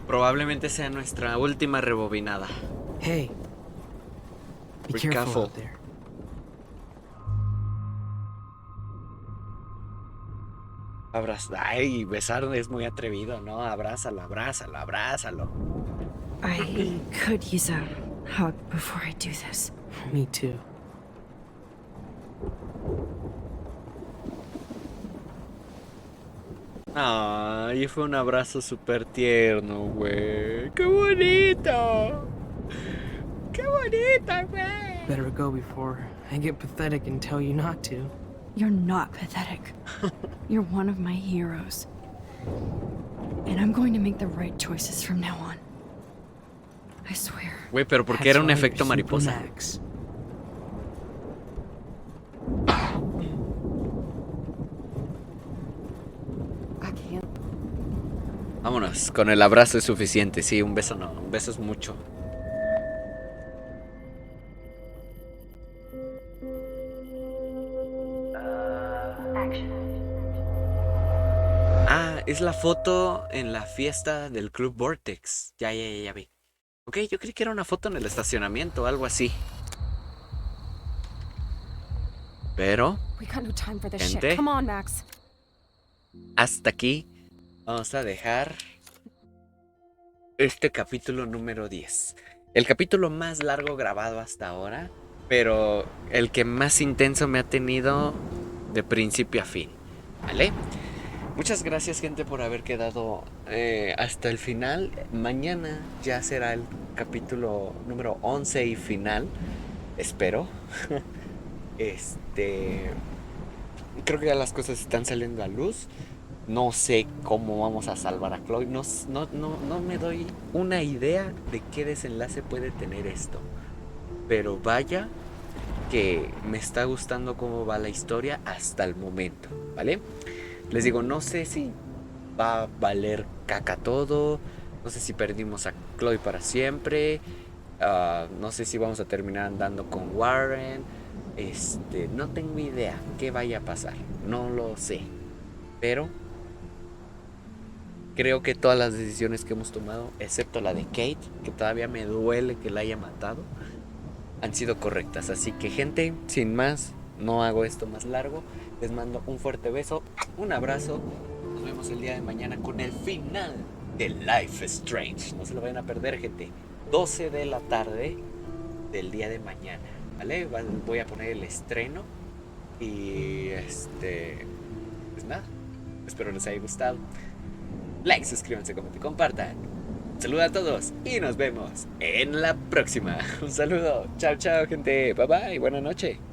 [SPEAKER 1] probablemente sea nuestra última rebobinada.
[SPEAKER 11] Hey, be careful out there.
[SPEAKER 1] Ay, besar es muy atrevido, ¿no? Abrázalo, abrázalo, abrázalo.
[SPEAKER 8] I could use a hug before I do this.
[SPEAKER 11] Me too.
[SPEAKER 1] Ay, fue un abrazo súper tierno, güey. ¡Qué bonito! ¡Qué bonito, güey!
[SPEAKER 11] Better go before I get pathetic and tell you not to.
[SPEAKER 8] You're not pathetic. You're one of my heroes. And I'm going to make the right choices from now on. I swear.
[SPEAKER 1] Güey, pero ¿por qué era un efecto mariposa?
[SPEAKER 11] Max.
[SPEAKER 1] Vámonos, con el abrazo es suficiente. Sí, un beso no, un beso es mucho. Ah, es la foto en la fiesta del Club Vortex. Ya vi. Ok, yo creí que era una foto en el estacionamiento o algo así. Pero, gente,
[SPEAKER 6] Come on, Max.
[SPEAKER 1] hasta aquí vamos a dejar este capítulo número 10. El capítulo más largo grabado hasta ahora, pero el que más intenso me ha tenido de principio a fin. ¿Vale? Muchas gracias, gente, por haber quedado hasta el final. Mañana ya será el capítulo número 11 y final. Espero. Creo que ya las cosas están saliendo a luz. No sé cómo vamos a salvar a Chloe. No me doy una idea de qué desenlace puede tener esto. Pero vaya que me está gustando cómo va la historia hasta el momento, ¿vale? Les digo, no sé si va a valer caca todo. No sé si perdimos a Chloe para siempre. No sé si vamos a terminar andando con Warren. No tengo idea qué vaya a pasar. No lo sé. Pero creo que todas las decisiones que hemos tomado, excepto la de Kate, que todavía me duele que la haya matado, han sido correctas. Así que, gente, sin más, no hago esto más largo. Les mando un fuerte beso, un abrazo. Nos vemos el día de mañana con el final de Life is Strange. No se lo vayan a perder, gente. 12 de la tarde del día de mañana, ¿vale? Voy a poner el estreno. Y pues nada, espero les haya gustado. Like, suscríbanse, comenten, compartan. Saludos a todos y nos vemos en la próxima. Un saludo. Chao, chao, gente. Bye bye. Buenas noches.